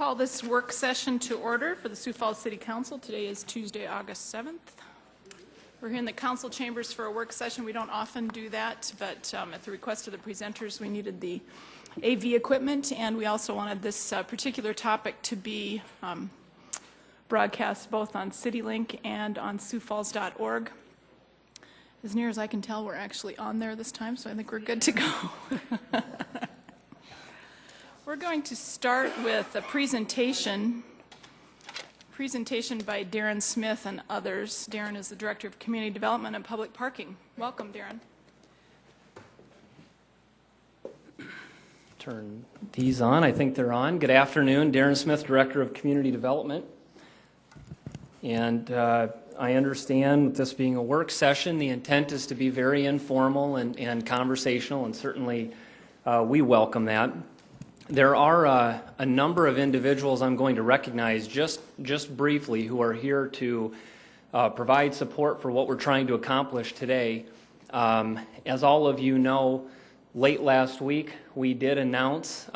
Call this work session to order for the Sioux Falls City Council. Today is Tuesday, August 7th. We're here in the council chambers for a work session. We don't often do that, but at the request of the presenters, we needed the AV equipment, and we also wanted this particular topic to be broadcast both on CityLink and on SiouxFalls.org. As near as I can tell, we're actually on there this time, so I think we're good to go. We're going to start with a presentation by Darren Smith and others. Darren is the Director of Community Development and Public Parking. Welcome, Darren. Turn these on. I think they're on. Good afternoon. Darren Smith, Director of Community Development. And I understand with this being a work session, the intent is to be very informal and conversational, and certainly we welcome that. There are a number of individuals I'm going to recognize just briefly who are here to provide support for what we're trying to accomplish today. As all of you know, late last week we did announce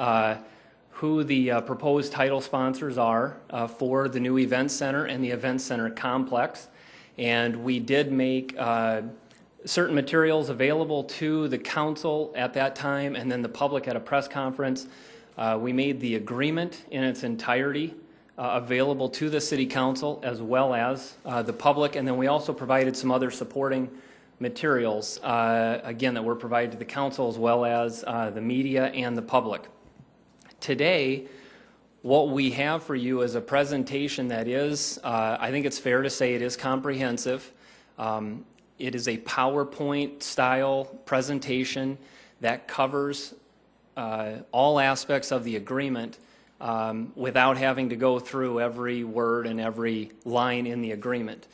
who the proposed title sponsors are for the new event center and the event center complex. And we did make certain materials available to the council at that time and then the public at a press conference. We made the agreement in its entirety available to the City Council as well as the public, and then we also provided some other supporting materials, again, that were provided to the Council as well as the media and the public. Today, what we have for you is a presentation that is, I think it's fair to say it is comprehensive. It is a PowerPoint-style presentation that covers all aspects of the agreement without having to go through every word and every line in the agreement.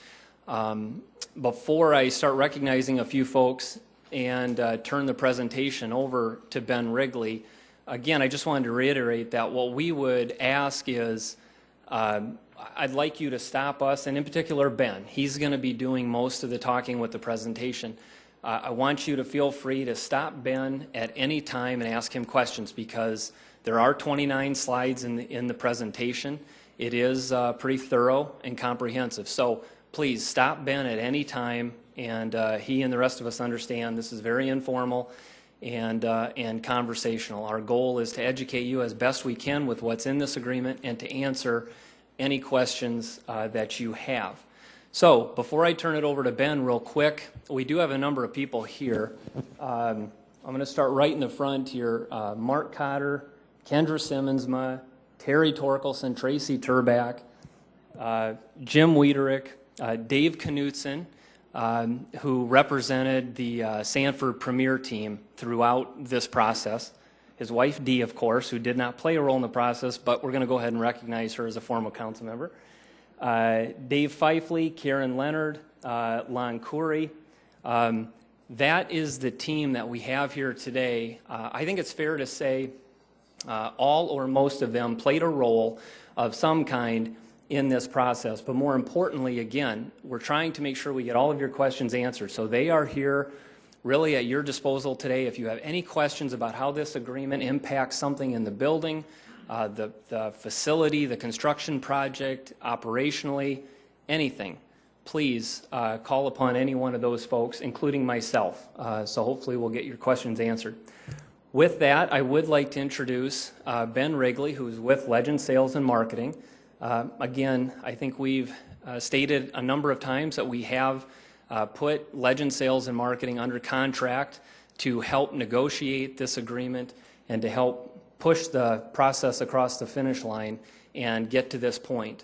Before I start recognizing a few folks and turn the presentation over to Ben Wrigley, again, I just wanted to reiterate that what we would ask is I'd like you to stop us, and in particular Ben. He's going to be doing most of the talking with the presentation. I want you to feel free to stop Ben at any time and ask him questions because there are 29 slides in the presentation. It is pretty thorough and comprehensive. So please stop Ben at any time, and he and the rest of us understand this is very informal and conversational. Our goal is to educate you as best we can with what's in this agreement and to answer any questions that you have. So, before I turn it over to Ben real quick, we do have a number of people here. I'm going to start right in the front here. Mark Cotter, Kendra Simmonsma, Terry Torkelson, Tracy Turback, Jim Wiederick, Dave Knutson, who represented the Sanford Premier team throughout this process. His wife, Dee, of course, who did not play a role in the process, but we're going to go ahead and recognize her as a former council member. Dave Fifley, Karen Leonard, Lon Curry. That is the team that we have here today. I think it's fair to say all or most of them played a role of some kind in this process. But more importantly, again, we're trying to make sure we get all of your questions answered. So they are here really at your disposal today. If you have any questions about how this agreement impacts something in the building, the facility, the construction project, operationally, anything, please call upon any one of those folks, including myself. So hopefully we'll get your questions answered. With that, I would like to introduce Ben Wrigley, who's with Legend Sales and Marketing. Again, I think we've stated a number of times that we have put Legend Sales and Marketing under contract to help negotiate this agreement and to help push the process across the finish line and get to this point.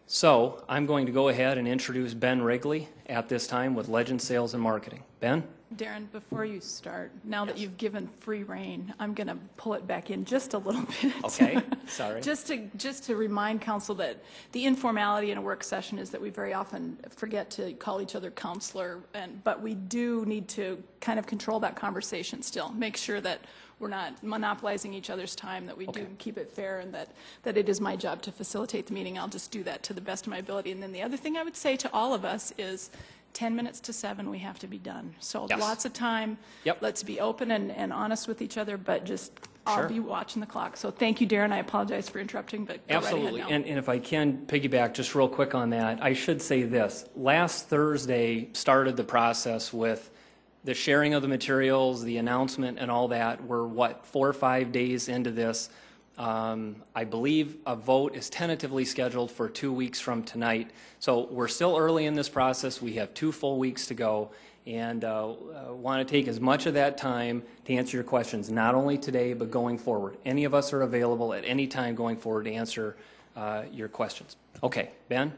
So I'm going to go ahead and introduce Ben Wrigley at this time with Legend Sales and Marketing. Ben? Darren, before you start, now that you've given free rein, I'm going to pull it back in just a little bit. Okay, sorry. just to remind council that the informality in a work session is that we very often forget to call each other counselor, but we do need to kind of control that conversation still. Make sure that we're not monopolizing each other's time, that we do keep it fair, and that it is my job to facilitate the meeting. I'll just do that to the best of my ability. And then the other thing I would say to all of us is 10 minutes to 7, we have to be done. So yes. Lots of time. Yep. Let's be open and honest with each other, but just I'll Sure. be watching the clock. So thank you, Darren. I apologize for interrupting, but go Absolutely. right ahead now. And if I can piggyback just real quick on that, I should say this. Last Thursday started the process with the sharing of the materials, the announcement and all that. We're, 4 or 5 days into this. I believe a vote is tentatively scheduled for 2 weeks from tonight. So we're still early in this process. We have 2 full weeks to go, and want to take as much of that time to answer your questions, not only today, but going forward. Any of us are available at any time going forward to answer your questions. Okay, Ben?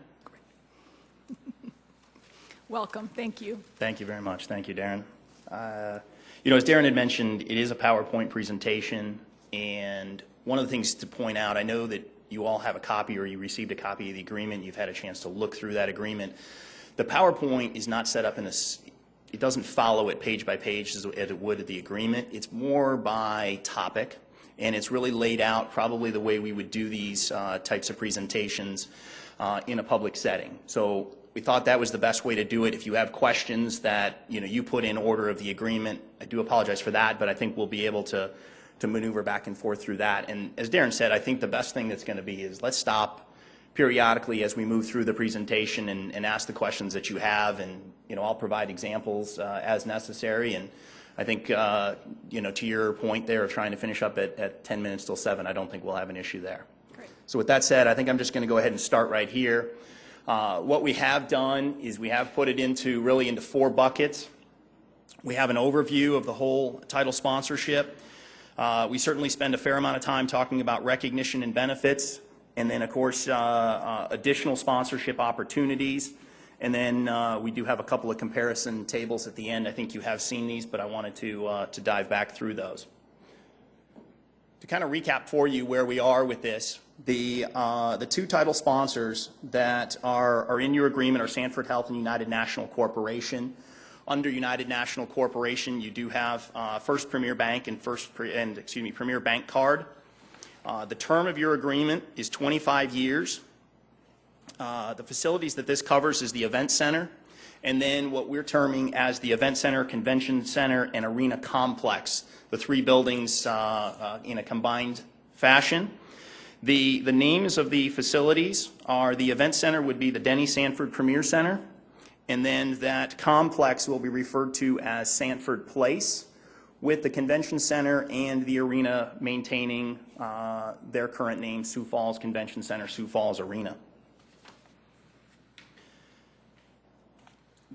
Welcome. Thank you. Thank you very much. Thank you, Darren. You know, as Darren had mentioned, it is a PowerPoint presentation, and one of the things to point out, I know that you all have a copy or you received a copy of the agreement. You've had a chance to look through that agreement. The PowerPoint is not set up in this, it doesn't follow it page by page as it would the agreement. It's more by topic, and it's really laid out probably the way we would do these types of presentations in a public setting. So we thought that was the best way to do it. If you have questions that you put in order of the agreement, I do apologize for that, but I think we'll be able to maneuver back and forth through that. And as Darren said, I think the best thing that's going to be is let's stop periodically as we move through the presentation and ask the questions that you have, and I'll provide examples as necessary. And I think to your point there of trying to finish up at 10 minutes till 7, I don't think we'll have an issue there. Great. So with that said, I think I'm just going to go ahead and start right here. What we have done is we have put it into 4 buckets. We have an overview of the whole title sponsorship. We certainly spend a fair amount of time talking about recognition and benefits, and then of course additional sponsorship opportunities, and then we do have a couple of comparison tables at the end. I think you have seen these, but I wanted to dive back through those. To kind of recap for you where we are with this, the 2 title sponsors that are in your agreement are Sanford Health and United National Corporation. Under United National Corporation, you do have First Premier Bank and Premier Bank Card. The term of your agreement is 25 years. The facilities that this covers is the Event Center, and then what we're terming as the Event Center, Convention Center, and Arena Complex, the 3 buildings in a combined fashion. The names of the facilities are the Event Center would be the Denny Sanford Premier Center, and then that complex will be referred to as Sanford Place, with the Convention Center and the arena maintaining their current name, Sioux Falls Convention Center, Sioux Falls Arena.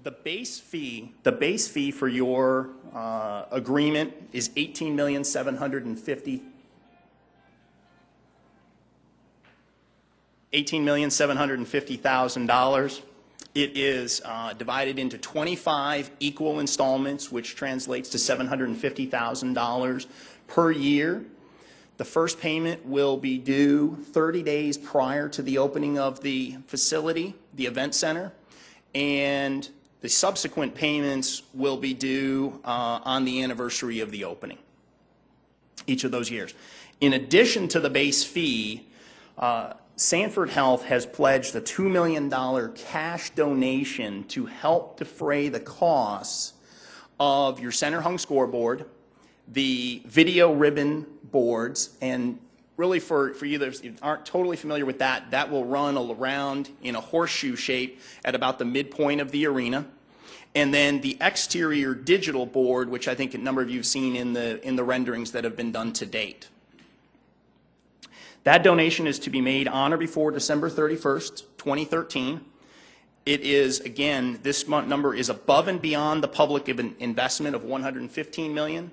The base fee for your agreement is $18,750,000. It is divided into 25 equal installments, which translates to $750,000 per year. The first payment will be due 30 days prior to the opening of the facility, the Event Center, and the subsequent payments will be due on the anniversary of the opening, each of those years. In addition to the base fee, Sanford Health has pledged a $2 million cash donation to help defray the costs of your center hung scoreboard, the video ribbon boards, and really for you that aren't totally familiar with that, that will run around in a horseshoe shape at about the midpoint of the arena. And then the exterior digital board, which I think a number of you have seen in the renderings that have been done to date. That donation is to be made on or before December 31st, 2013. It is, again, this number is above and beyond the public investment of $115 million,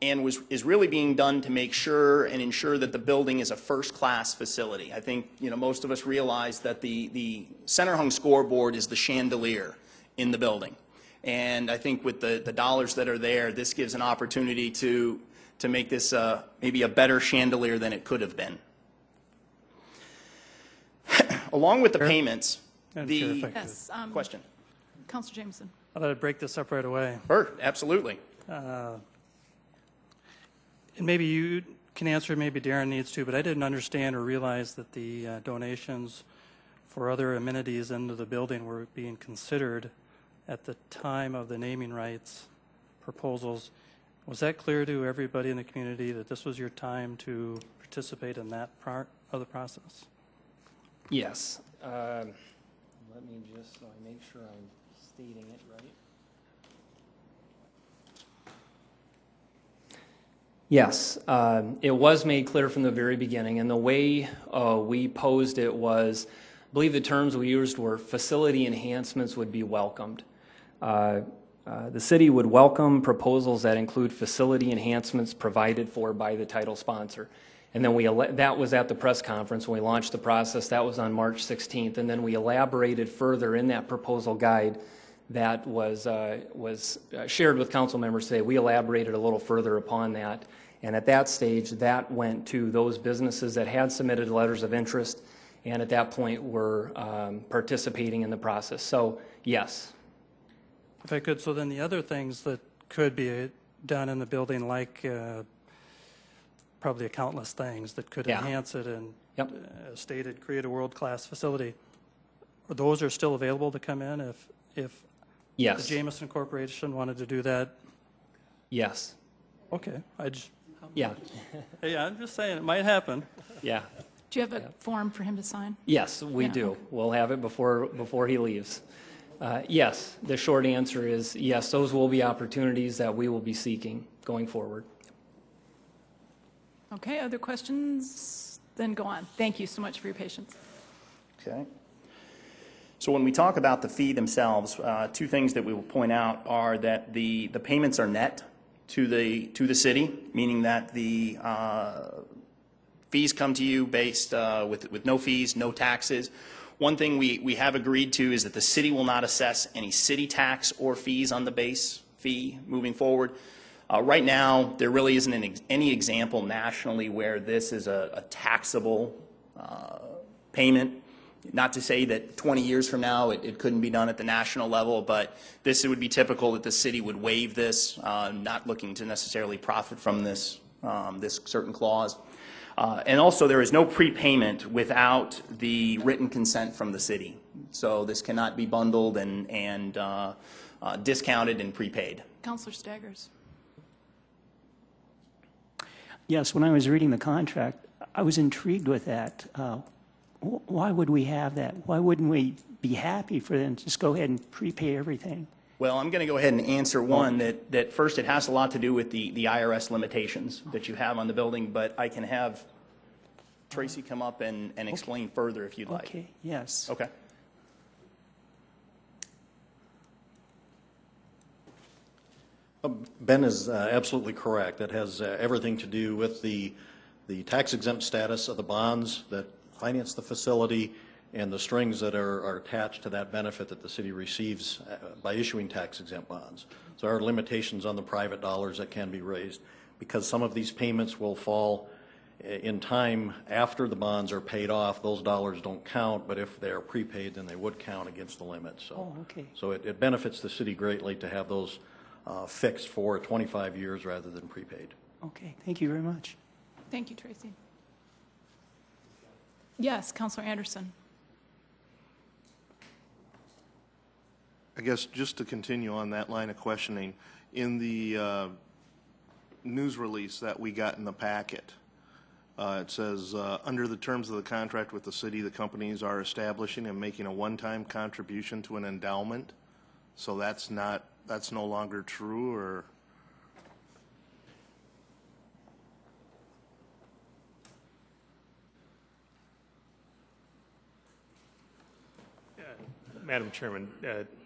and is really being done to make sure and ensure that the building is a first-class facility. I think most of us realize that the center hung scoreboard is the chandelier in the building, and I think with the dollars that are there, this gives an opportunity to make this maybe a better chandelier than it could have been. Along with the payments, Yes, question. Councilor Jameson. I thought I'd break this up right away. Sure, absolutely. And maybe you can answer, maybe Darren needs to, but I didn't understand or realize that the donations for other amenities into the building were being considered at the time of the naming rights proposals Was that clear to everybody in the community that this was your time to participate in that part of the process? Yes. Let me just, so I make sure I'm stating it right. Yes, it was made clear from the very beginning, and the way we posed it was, I believe the terms we used were facility enhancements would be welcomed. The city would welcome proposals that include facility enhancements provided for by the title sponsor. And then that was at the press conference when we launched the process. That was on March 16th. And then we elaborated further in that proposal guide that was shared with council members today. We elaborated a little further upon that. And at that stage, that went to those businesses that had submitted letters of interest and at that point were participating in the process. So, yes. If I could, so then the other things that could be done in the building, like probably countless things that could enhance it and stated create a world-class facility, those are still available to come in if Yes. the Jameson Corporation wanted to do that? Yes. Okay. Yeah. Hey, I'm just saying it might happen. Yeah. Do you have a form for him to sign? Yes, we do. Okay. We'll have it before he leaves. Yes, the short answer is yes, those will be opportunities that we will be seeking going forward. Okay, other questions? Then go on. Thank you so much for your patience. Okay. So when we talk about the fee themselves, two things that we will point out are that the payments are net to the city, meaning that the fees come to you based with no fees, no taxes. One thing we have agreed to is that the city will not assess any city tax or fees on the base fee moving forward. Right now, there really isn't any example nationally where this is a taxable payment. Not to say that 20 years from now it couldn't be done at the national level, but this would be typical that the city would waive this, not looking to necessarily profit from this certain clause. And also, there is no prepayment without the written consent from the city. So this cannot be bundled and discounted and prepaid. Councilor Staggers. Yes, when I was reading the contract, I was intrigued with that. Why would we have that? Why wouldn't we be happy for them to just go ahead and prepay everything? Well, I'm going to go ahead and answer one that first it has a lot to do with the IRS limitations that you have on the building, but I can have Tracy come up and explain further if you'd like. Okay, yes. Okay. Ben is absolutely correct. That has everything to do with the tax-exempt status of the bonds that finance the facility and the strings that are attached to that benefit that the city receives by issuing tax-exempt bonds. So there are limitations on the private dollars that can be raised because some of these payments will fall in time after the bonds are paid off. Those dollars don't count, but if they're prepaid, then they would count against the limit. So, okay. So it benefits the city greatly to have those fixed for 25 years rather than prepaid. Okay, thank you very much. Thank you, Tracy. Yes, Councilor Anderson. I guess just to continue on that line of questioning, in the news release that we got in the packet, it says, under the terms of the contract with the city, the companies are establishing and making a one-time contribution to an endowment. So that's no longer true, or? Madam Chairman,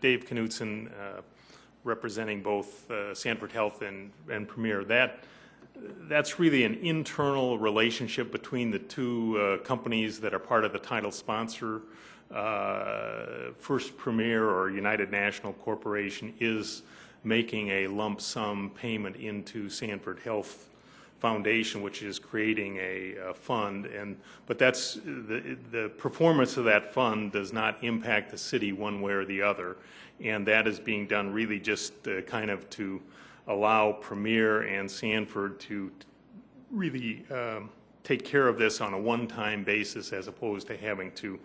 Dave Knutson, representing both Sanford Health and Premier. That's really an internal relationship between the two companies that are part of the title sponsor. First Premier or United National Corporation is making a lump sum payment into Sanford Health Foundation, which is creating a fund, but that's the performance of that fund does not impact the city one way or the other, and that is being done really just kind of to allow Premier and Sanford to really take care of this on a one-time basis as opposed to having to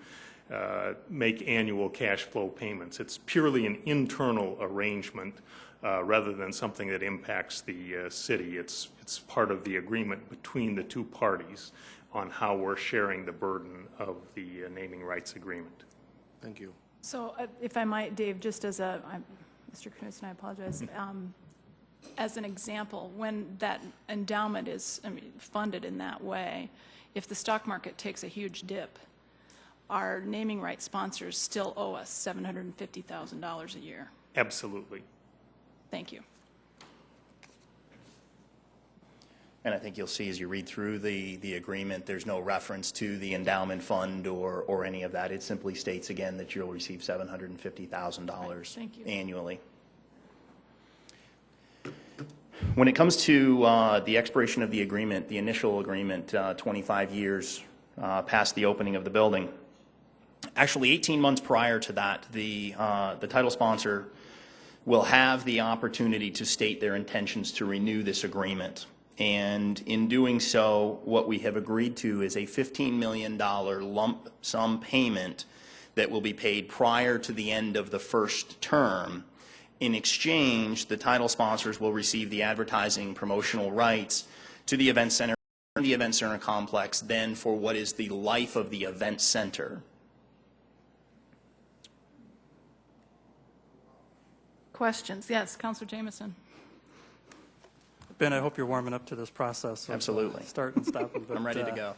make annual cash flow payments. It's purely an internal arrangement rather than something that impacts the city. It's part of the agreement between the two parties on how we're sharing the burden of the naming rights agreement. Thank you. So if I might, Dave, just as Mr. Knudsen, I apologize, as an example, when that endowment is funded in that way, if the stock market takes a huge dip, our naming rights sponsors still owe us $750,000 a year. Absolutely. Thank you. And I think you'll see as you read through the agreement, there's no reference to the endowment fund or any of that. It simply states again that you'll receive $750,000 annually. When it comes to the expiration of the agreement, the initial agreement, 25 years past the opening of the building, actually 18 months prior to that, the title sponsor will have the opportunity to state their intentions to renew this agreement. And in doing so, what we have agreed to is a $15 million lump sum payment that will be paid prior to the end of the first term. In exchange, the title sponsors will receive the advertising promotional rights to the event center complex then for what is the life of the event center. Questions? Yes, Councilor Jameson. Ben, I hope you're warming up to this process. Absolutely. Start and stop. I'm ready to go.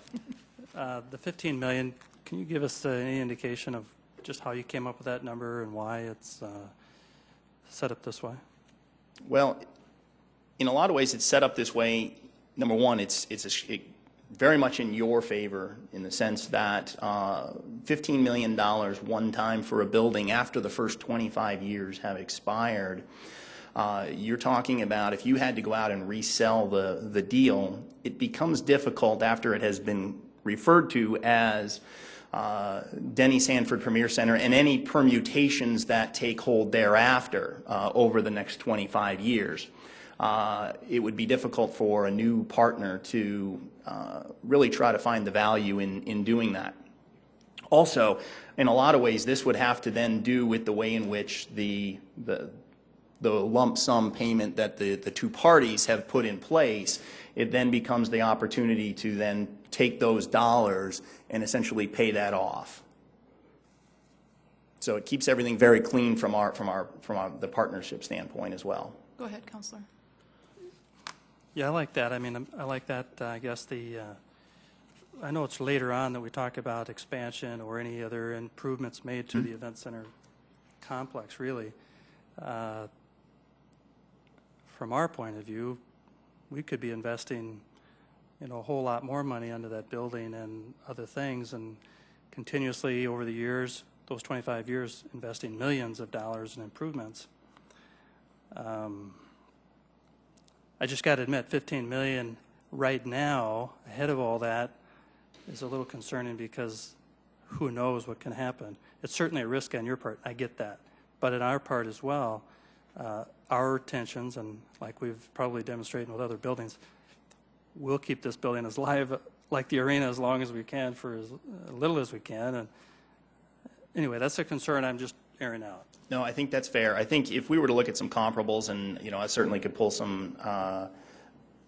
The $15 million, can you give us any indication of just how you came up with that number and why it's set up this way? Well, in a lot of ways, it's set up this way. Number one, it's very much in your favor in the sense that $15 million one time for a building after the first 25 years have expired. You're talking about if you had to go out and resell the deal, it becomes difficult after it has been referred to as Denny Sanford Premier Center and any permutations that take hold thereafter over the next 25 years. It would be difficult for a new partner to really try to find the value in doing that. Also, in a lot of ways, this would have to then do with the way in which the lump sum payment that the two parties have put in place. It then becomes the opportunity to then take those dollars and essentially pay that off. So it keeps everything very clean from the partnership standpoint as well. Go ahead, Councilor. Yeah, I like that. I mean, I like that. I guess I know it's later on that we talk about expansion or any other improvements made to the event center complex, really. From our point of view, we could be investing, a whole lot more money into that building and other things, and continuously over the years, those 25 years, investing millions of dollars in improvements. I just got to admit, $15 million right now, ahead of all that, is a little concerning because who knows what can happen. It's certainly a risk on your part. I get that. But on our part as well, our intentions, and like we've probably demonstrated with other buildings, we'll keep this building as live like the arena as long as we can for as little as we can. And anyway, that's a concern I'm just airing out. No, I think that's fair. I think if we were to look at some comparables, and I certainly could pull some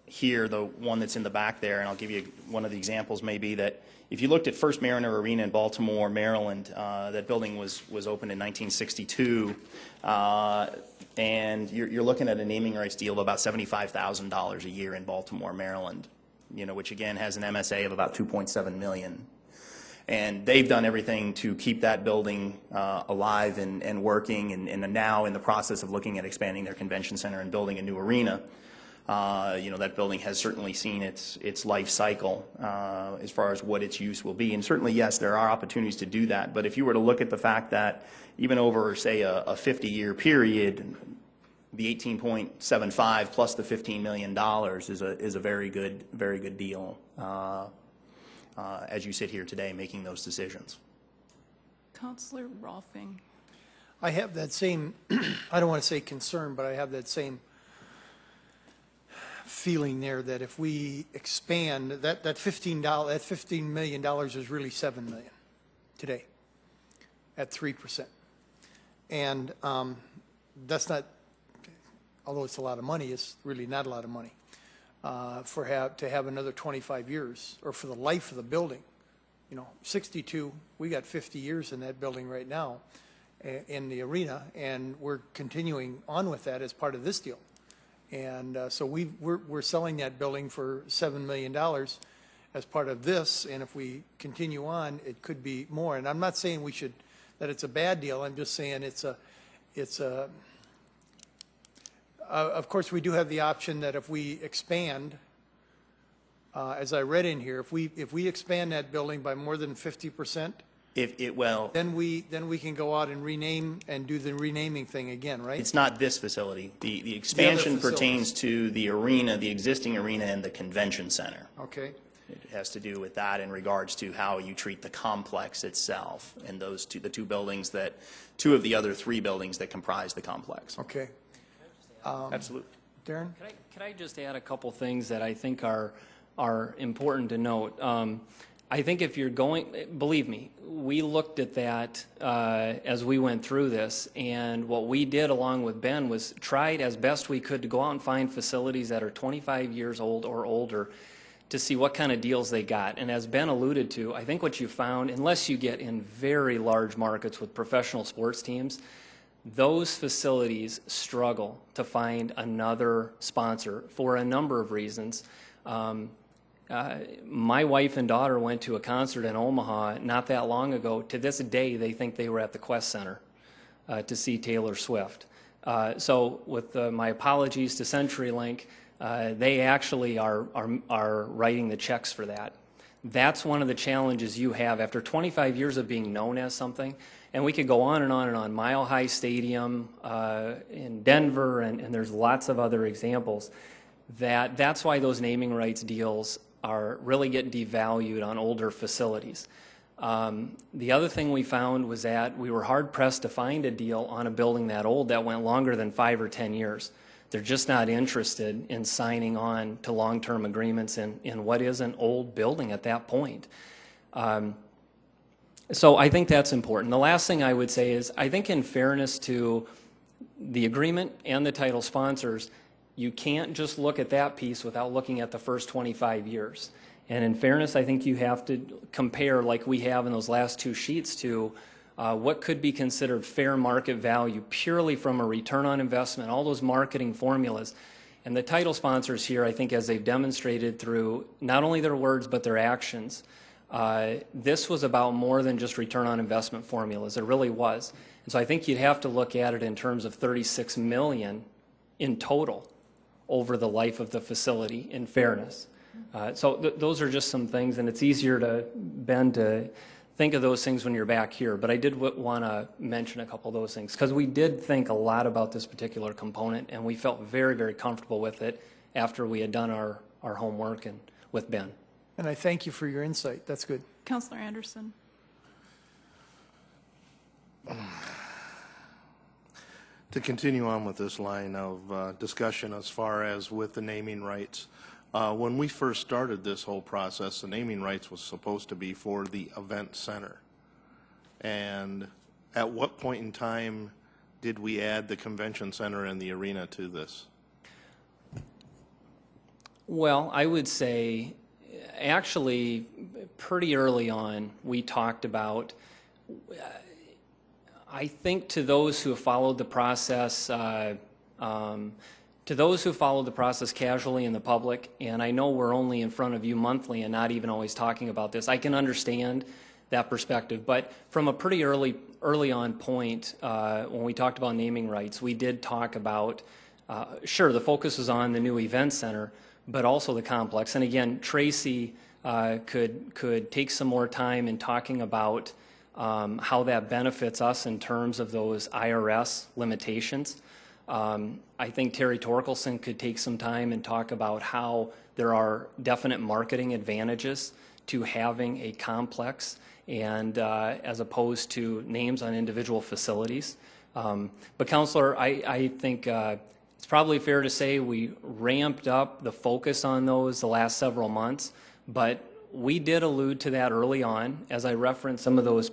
here, the one that's in the back there, and I'll give you one of the examples may be that if you looked at First Mariner Arena in Baltimore, Maryland, that building was opened in 1962, and you're looking at a naming rights deal of about $75,000 a year in Baltimore, Maryland, which again has an MSA of about $2.7 million. And they've done everything to keep that building alive and working, and now in the process of looking at expanding their convention center and building a new arena. That building has certainly seen its life cycle as far as what its use will be. And certainly, yes, there are opportunities to do that. But if you were to look at the fact that even over, say, a 50-year period, the 18.75 plus the $15 million is a very good deal. As you sit here today making those decisions. Councilor Rolfing. I have that same, I don't want to say concern, but I have that same feeling there that if we expand, that $15 million is really $7 million today at 3%. And that's not, although it's a lot of money, it's really not a lot of money to have another 25 years, or for the life of the building. You know, 62, we got 50 years in that building right now in the arena, and we're continuing on with that as part of this deal. And so we're selling that building for $7 million as part of this, and if we continue on, it could be more. And I'm not saying that it's a bad deal. I'm just saying of course, we do have the option that if we expand, as I read in here, if we expand that building by more than 50%, then we can go out and rename and do the renaming thing again, right? It's not this facility. The expansion pertains to the arena, the existing arena, and the convention center. Okay. It has to do with that in regards to how you treat the complex itself, and those two of the other three buildings that comprise the complex. Okay. Absolutely. Darren? Could I just add a couple things that I think are important to note? I think if you're going, believe me, we looked at that as we went through this, and what we did along with Ben was tried as best we could to go out and find facilities that are 25 years old or older to see what kind of deals they got. And as Ben alluded to, I think what you found, unless you get in very large markets with professional sports teams, those facilities struggle to find another sponsor for a number of reasons. My wife and daughter went to a concert in Omaha not that long ago. To this day, they think they were at the Quest Center to see Taylor Swift. So with my apologies to CenturyLink, they actually are writing the checks for that. That's one of the challenges you have after 25 years of being known as something. And we could go on and on and on. Mile High Stadium in Denver, and there's lots of other examples. That's why those naming rights deals are really getting devalued on older facilities. The other thing we found was that we were hard-pressed to find a deal on a building that old that went longer than 5 or 10 years. They're just not interested in signing on to long-term agreements in what is an old building at that point. So I think that's important. The last thing I would say is I think in fairness to the agreement and the title sponsors, you can't just look at that piece without looking at the first 25 years. And in fairness, I think you have to compare, like we have in those last two sheets, to what could be considered fair market value purely from a return on investment, all those marketing formulas. And the title sponsors here, I think, as they've demonstrated through not only their words but their actions, this was about more than just return on investment formulas. It really was. And so I think you'd have to look at it in terms of $36 million in total over the life of the facility, in fairness. So those are just some things, and it's easier to, Ben, to think of those things when you're back here. But I did want to mention a couple of those things, because we did think a lot about this particular component, and we felt very, very comfortable with it after we had done our homework and with Ben. And I thank you for your insight. That's good. Councilor Anderson. To continue on with this line of discussion as far as with the naming rights, when we first started this whole process, the naming rights was supposed to be for the event center. And at what point in time did we add the convention center and the arena to this? Well, I would say actually pretty early on we talked about, I think to those who have followed the process, casually in the public, and I know we're only in front of you monthly and not even always talking about this, I can understand that perspective. But from a pretty early on point, when we talked about naming rights, we did talk about, sure, the focus was on the new event center, but also the complex. And again, Tracy could take some more time in talking about how that benefits us in terms of those IRS limitations. I think Terry Torkelson could take some time and talk about how there are definite marketing advantages to having a complex and as opposed to names on individual facilities. But Councilor, I think It's probably fair to say we ramped up the focus on those the last several months, but we did allude to that early on, as I referenced some of those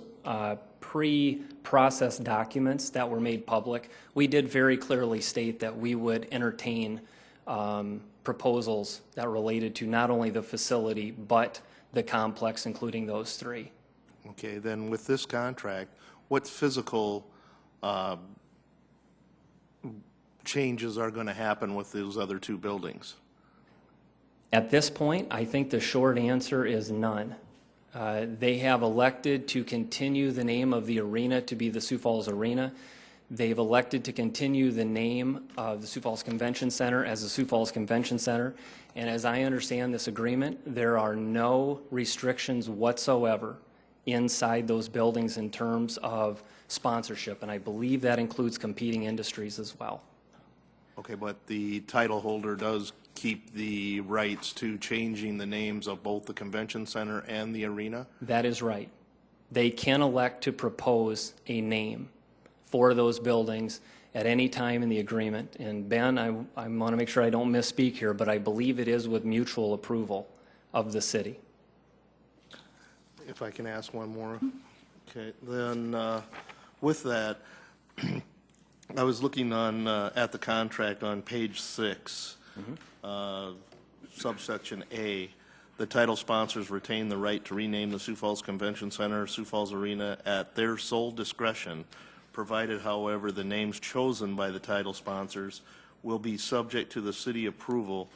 pre-processed documents that were made public. We did very clearly state that we would entertain proposals that related to not only the facility, but the complex, including those three. Okay, then with this contract, what physical changes are going to happen with those other two buildings? At this point, I think the short answer is none. They have elected to continue the name of the arena to be the Sioux Falls Arena. They've elected to continue the name of the Sioux Falls Convention Center as the Sioux Falls Convention Center. And as I understand this agreement, there are no restrictions whatsoever inside those buildings in terms of sponsorship. And I believe that includes competing industries as well. Okay, but the title holder does keep the rights to changing the names of both the convention center and the arena? That is right. They can elect to propose a name for those buildings at any time in the agreement. And Ben, I want to make sure I don't misspeak here, but I believe it is with mutual approval of the city. If I can ask one more. Okay, then with that, I was looking on at the contract on page 6, subsection A. The title sponsors retain the right to rename the Sioux Falls Convention Center, Sioux Falls Arena at their sole discretion, provided, however, the names chosen by the title sponsors will be subject to the city approval,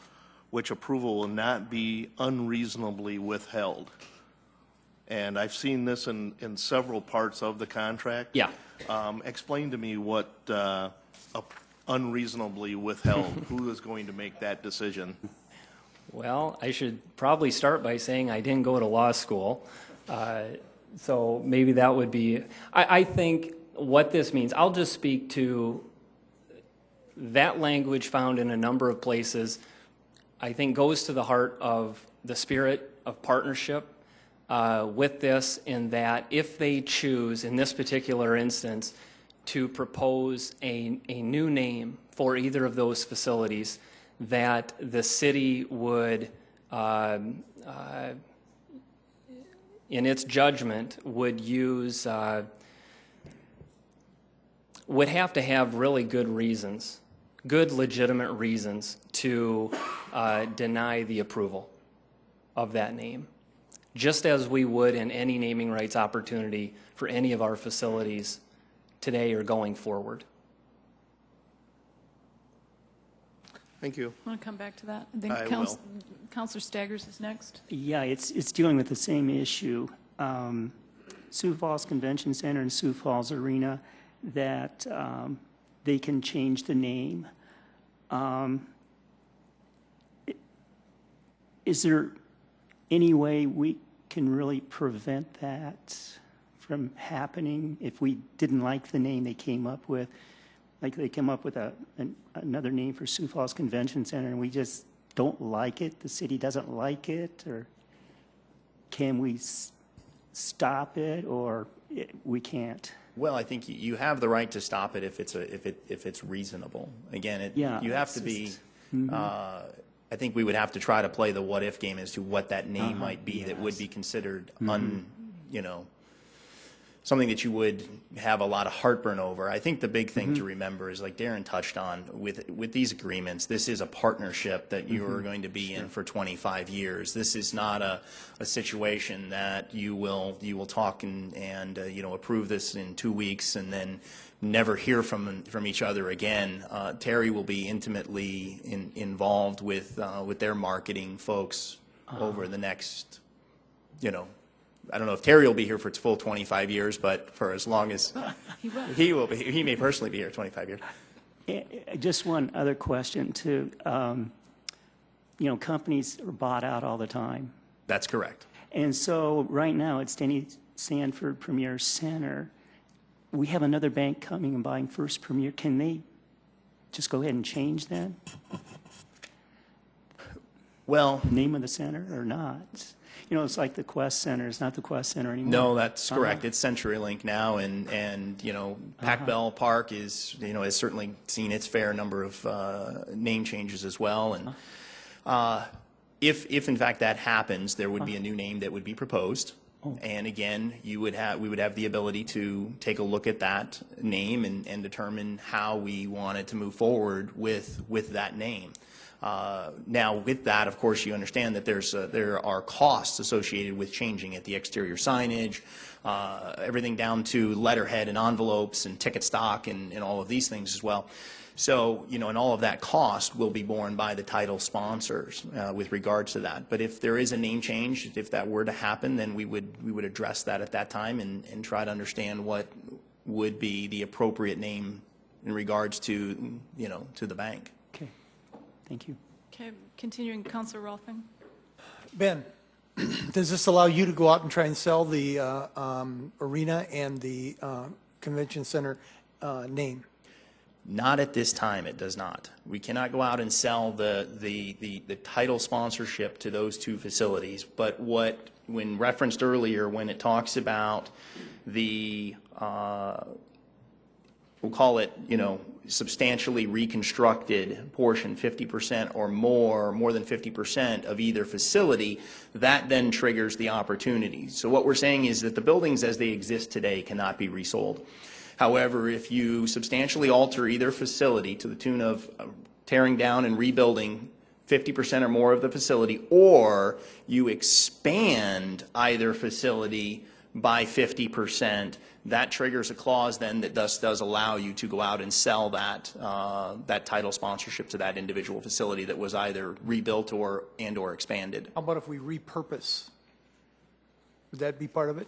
which approval will not be unreasonably withheld. And I've seen this in several parts of the contract. Yeah. Explain to me what unreasonably withheld, who is going to make that decision? Well, I should probably start by saying I didn't go to law school. So maybe that would be, I think what this means, I'll just speak to that language found in a number of places, I think goes to the heart of the spirit of partnership with this, in that if they choose, in this particular instance, to propose a new name for either of those facilities, that the city would, in its judgment, would use, would have to have really good reasons, good legitimate reasons to deny the approval of that name, just as we would in any naming rights opportunity for any of our facilities today or going forward. Thank you. Want to come back to that? I think I will. Councilor Staggers is next. Yeah, it's dealing with the same issue. Sioux Falls Convention Center and Sioux Falls Arena, that they can change the name. Is there any way we can really prevent that from happening if we didn't like the name they came up with? Like they came up with another name for Sioux Falls Convention Center and we just don't like it, the city doesn't like it, or can we stop it, or we can't? Well, I think you have the right to stop it if it's reasonable. Again, you have to be. I think we would have to try to play the what if game as to what that name might be that would be considered something that you would have a lot of heartburn over. I think the big thing to remember is, like Darren touched on, with these agreements, this is a partnership that you are going to be in for 25 years. This is not a situation that you will talk and approve this in 2 weeks and then never hear from each other again. Terry will be intimately involved with their marketing folks over the next, I don't know if Terry will be here for its full 25 years, but for as long as he will be, he may personally be here 25 years. Just one other question too. Companies are bought out all the time. That's correct. And so right now at Denny Sanford Premier Center, we have another bank coming and buying First Premier. Can they just go ahead and change that? Well, Name of the center or not? You know, it's like the Quest Center. It's not the Quest Center anymore. No, that's correct. It's CenturyLink now, and you know, Pac Bell Park is, you know, has certainly seen its fair number of name changes as well. And if in fact that happens, there would be a new name that would be proposed. And again, we would have the ability to take a look at that name and determine how we wanted to move forward with that name. Now, with that, of course, you understand that there are costs associated with changing it, the exterior signage, everything down to letterhead and envelopes and ticket stock and all of these things as well. So, you know, and all of that cost will be borne by the title sponsors with regards to that. But if there is a name change, if that were to happen, then we would address that at that time and try to understand what would be the appropriate name in regards to, you know, to the bank. Okay, thank you. Okay, continuing, Councilor Rolfing. Ben, does this allow you to go out and try and sell the arena and the convention center name? Not at this time, it does not. We cannot go out and sell the title sponsorship to those two facilities, but when referenced earlier, when it talks about the, we'll call it, you know, substantially reconstructed portion, 50% or more than 50% of either facility, that then triggers the opportunity. So what we're saying is that the buildings as they exist today cannot be resold. However, if you substantially alter either facility to the tune of tearing down and rebuilding 50% or more of the facility, or you expand either facility by 50%, that triggers a clause then that thus does allow you to go out and sell that that title sponsorship to that individual facility that was either rebuilt or expanded. How about if we repurpose? Would that be part of it?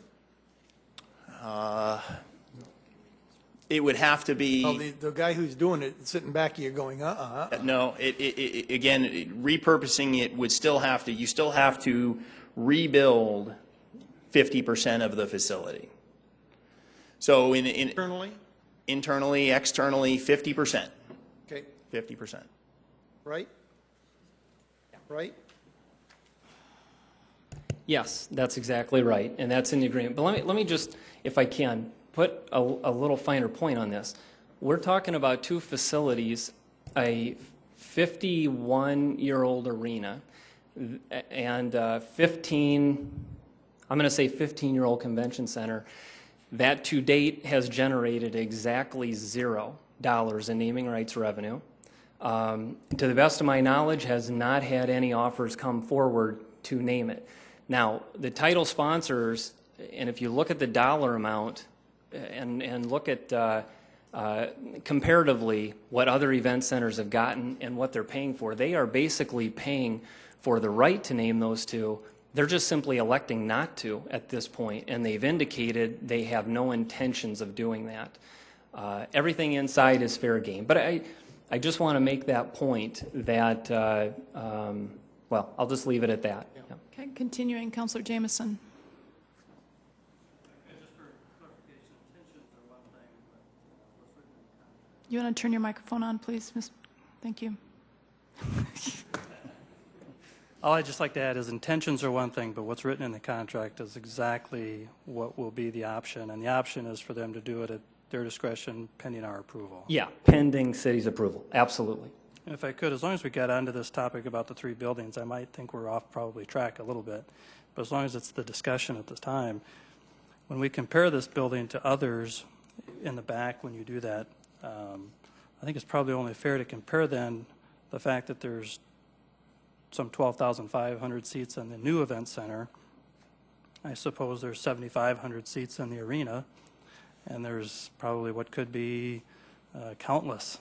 It would have to be. Well, the guy who's doing it sitting back here going, No, again, repurposing it would still have to. You still have to rebuild 50% of the facility. So internally, externally, 50%. Okay. 50%. Right? Right? Yes, that's exactly right, and that's in the agreement. But let me just, if I can, put a little finer point on this. We're talking about two facilities, a 51-year-old arena and I'm going to say 15-year-old convention center that to date has generated exactly $0 in naming rights revenue. To the best of my knowledge, has not had any offers come forward to name it. Now, the title sponsors, and if you look at the dollar amount, and look at comparatively what other event centers have gotten and what they're paying for, they are basically paying for the right to name those two. They're just simply electing not to at this point, and they've indicated they have no intentions of doing that. Everything inside is fair game. But I just want to make that point that, well, I'll just leave it at that. Yeah. Okay, continuing, Councilor Jameson. You want to turn your microphone on, please, Ms. Thank you. All I'd just like to add is intentions are one thing, but what's written in the contract is exactly what will be the option, and the option is for them to do it at their discretion pending our approval. Yeah, pending city's approval, absolutely. And if I could, as long as we got onto this topic about the three buildings, I might think we're off probably track a little bit, but as long as it's the discussion at this time, when we compare this building to others in the back, when you do that, I think it's probably only fair to compare then the fact that there's some 12,500 seats in the new event center. I suppose there's 7,500 seats in the arena, and there's probably what could be countless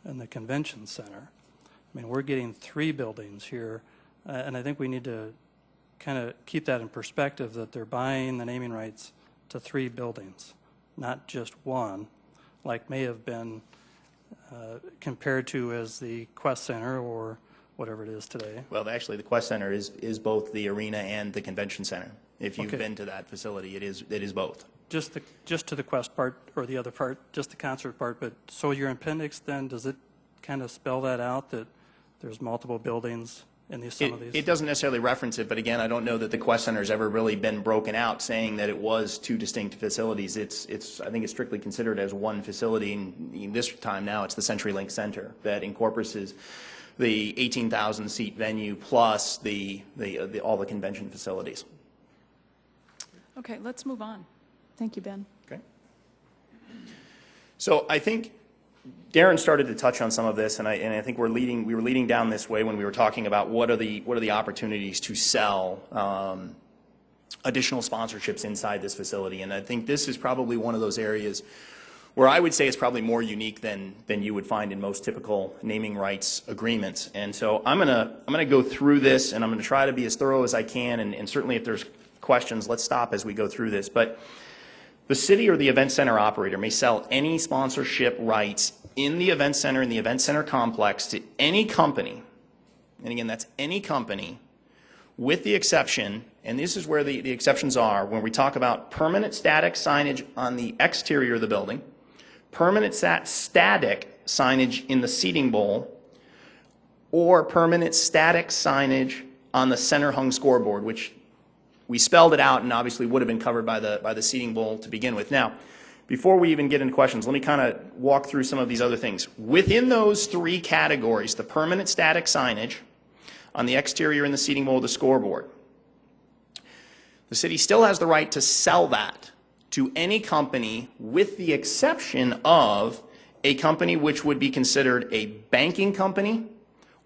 in the convention center. I mean, we're getting three buildings here, and I think we need to kind of keep that in perspective, that they're buying the naming rights to three buildings, not just one, like may have been compared to as the Quest Center or whatever it is today. Well, actually, the Quest Center is both the arena and the convention center. If you've been to that facility, it is both. Just to the Quest part or the other part, just the concert part. But so your appendix then, does it kind of spell that out, that there's multiple buildings in some of these? It doesn't necessarily reference it, but again, I don't know that the Quest Center has ever really been broken out saying that it was two distinct facilities. I think it's strictly considered as one facility, and in this time now it's the CenturyLink Center that incorporates the 18,000 seat venue plus all the convention facilities. Okay, let's move on. Thank you, Ben. Okay. So I think Darren started to touch on some of this, and I think we were leading down this way when we were talking about what are the opportunities to sell additional sponsorships inside this facility. And I think this is probably one of those areas where I would say it's probably more unique than you would find in most typical naming rights agreements. And so I'm gonna go through this, and I'm gonna try to be as thorough as I can, and certainly if there's questions, let's stop as we go through this. But the city or the event center operator may sell any sponsorship rights in the event center and the event center complex to any company, and again, that's any company, with the exception, and this is where the exceptions are, when we talk about permanent static signage on the exterior of the building, permanent static signage in the seating bowl, or permanent static signage on the center hung scoreboard, which we spelled it out and obviously would have been covered by the seating bowl to begin with. Now, before we even get into questions, let me kind of walk through some of these other things. Within those three categories, the permanent static signage on the exterior and the seating bowl of the scoreboard, the city still has the right to sell that to any company with the exception of a company which would be considered a banking company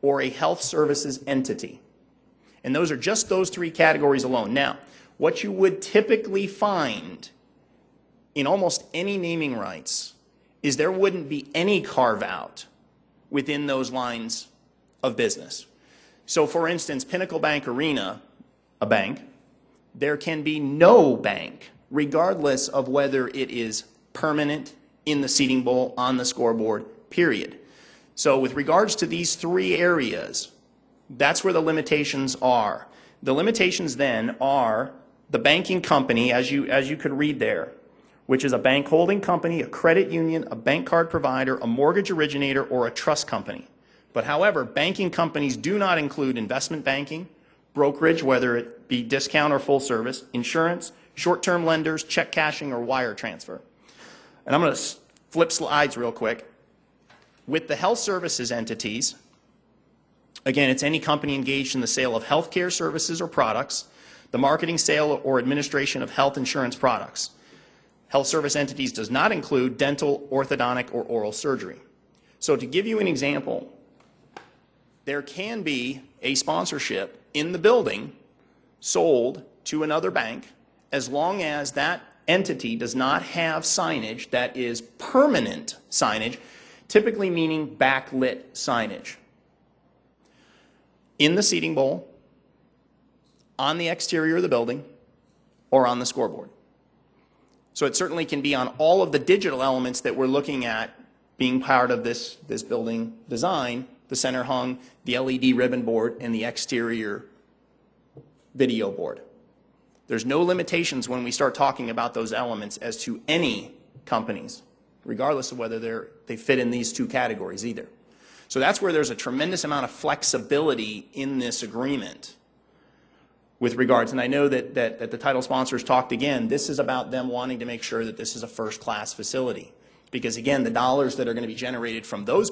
or a health services entity. And those are just those three categories alone. Now, what you would typically find in almost any naming rights is there wouldn't be any carve-out within those lines of business. So, for instance, Pinnacle Bank Arena, a bank, there can be no bank, regardless of whether it is permanent in the seating bowl, on the scoreboard, period. So with regards to these three areas, that's where the limitations are. The limitations then are the banking company, as you could read there, which is a bank holding company, a credit union, a bank card provider, a mortgage originator, or a trust company. But however, banking companies do not include investment banking, brokerage, whether it be discount or full service, insurance, short-term lenders, check cashing, or wire transfer. And I'm going to flip slides real quick. With the health services entities, again, it's any company engaged in the sale of healthcare services or products, the marketing, sale, or administration of health insurance products. Health service entities does not include dental, orthodontic, or oral surgery. So to give you an example, there can be a sponsorship in the building sold to another bank as long as that entity does not have signage that is permanent signage, typically meaning backlit signage, in the seating bowl, on the exterior of the building, or on the scoreboard. So it certainly can be on all of the digital elements that we're looking at being part of this building design, the center hung, the LED ribbon board, and the exterior video board. There's no limitations when we start talking about those elements as to any companies, regardless of whether they fit in these two categories either. So that's where there's a tremendous amount of flexibility in this agreement with regards, and I know that the title sponsors talked again, this is about them wanting to make sure that this is a first-class facility. Because again, the dollars that are going to be generated from those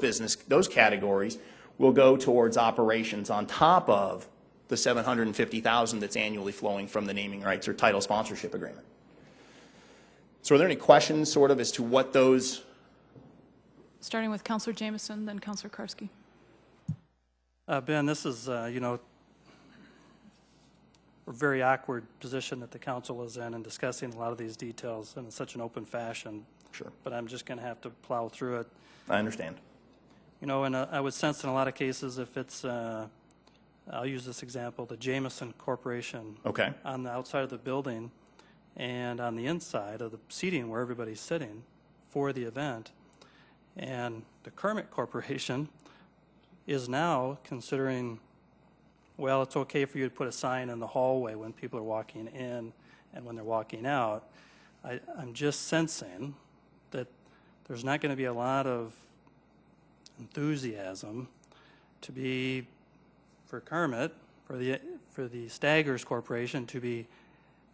categories will go towards operations on top of the $750,000 that's annually flowing from the naming rights or title sponsorship agreement. So are there any questions sort of as to what those? Starting with Councilor Jameson, then Councilor Karski. Ben, this is, a very awkward position that the council is in discussing a lot of these details in such an open fashion. Sure. But I'm just going to have to plow through it. I understand. And I would sense in a lot of cases if it's, I'll use this example, the Jameson Corporation. Okay. On the outside of the building and on the inside of the seating where everybody's sitting for the event. And the Kermit Corporation is now considering, well, it's okay for you to put a sign in the hallway when people are walking in and when they're walking out. I'm just sensing that there's not going to be a lot of enthusiasm to be for Kermit, for the Staggers Corporation to be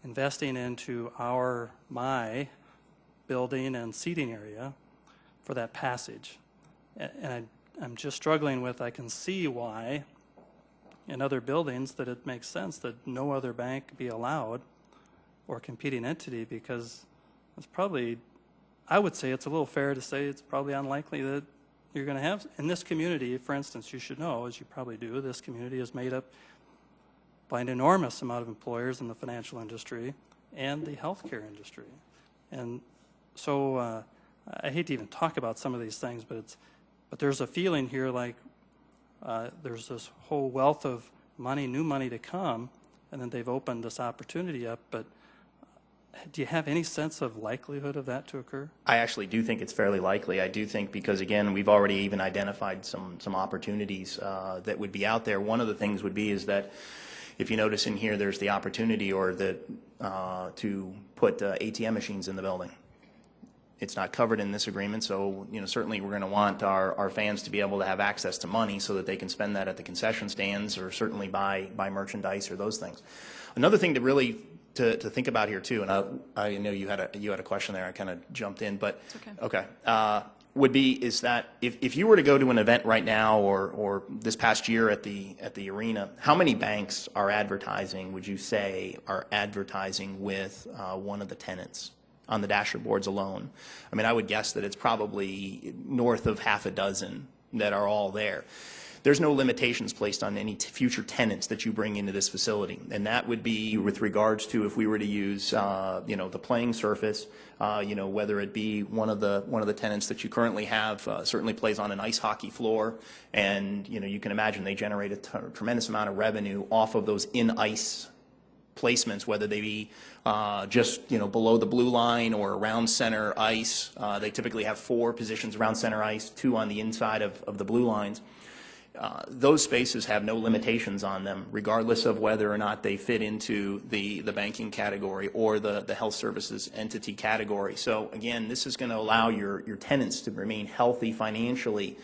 investing into my building and seating area for that passage. And I'm just struggling with, I can see why in other buildings that it makes sense that no other bank be allowed or competing entity, because it's probably, I would say it's a little fair to say it's probably unlikely that you're going to have, in this community, for instance, you should know, as you probably do, this community is made up by an enormous amount of employers in the financial industry and the healthcare industry. And so I hate to even talk about some of these things, but there's a feeling here like there's this whole wealth of money, new money to come, and then they've opened this opportunity up. But do you have any sense of likelihood of that to occur? I actually do think it's fairly likely. I do think because, again, we've already even identified some opportunities that would be out there. One of the things would be is that if you notice in here, there's the opportunity to put ATM machines in the building. It's not covered in this agreement, so certainly we're going to want our fans to be able to have access to money so that they can spend that at the concession stands or certainly buy merchandise or those things. Another thing to really to think about here too, and I know you had a question there. I kind of jumped in, but it's okay. Would be is that if you were to go to an event right now or this past year at the arena, how many banks are advertising? Would you say are advertising with one of the tenants on the dasher boards alone? I mean, I would guess that it's probably north of half a dozen that are all there. There's no limitations placed on any future tenants that you bring into this facility, and that would be with regards to if we were to use, the playing surface, whether it be one of the tenants that you currently have certainly plays on an ice hockey floor, and you can imagine they generate a tremendous amount of revenue off of those in-ice placements, whether they be just below the blue line or around center ice. They typically have 4 positions around center ice, 2 on the inside of the blue lines. Those spaces have no limitations on them, regardless of whether or not they fit into the banking category or the health services entity category. So again, this is going to allow your tenants to remain healthy financially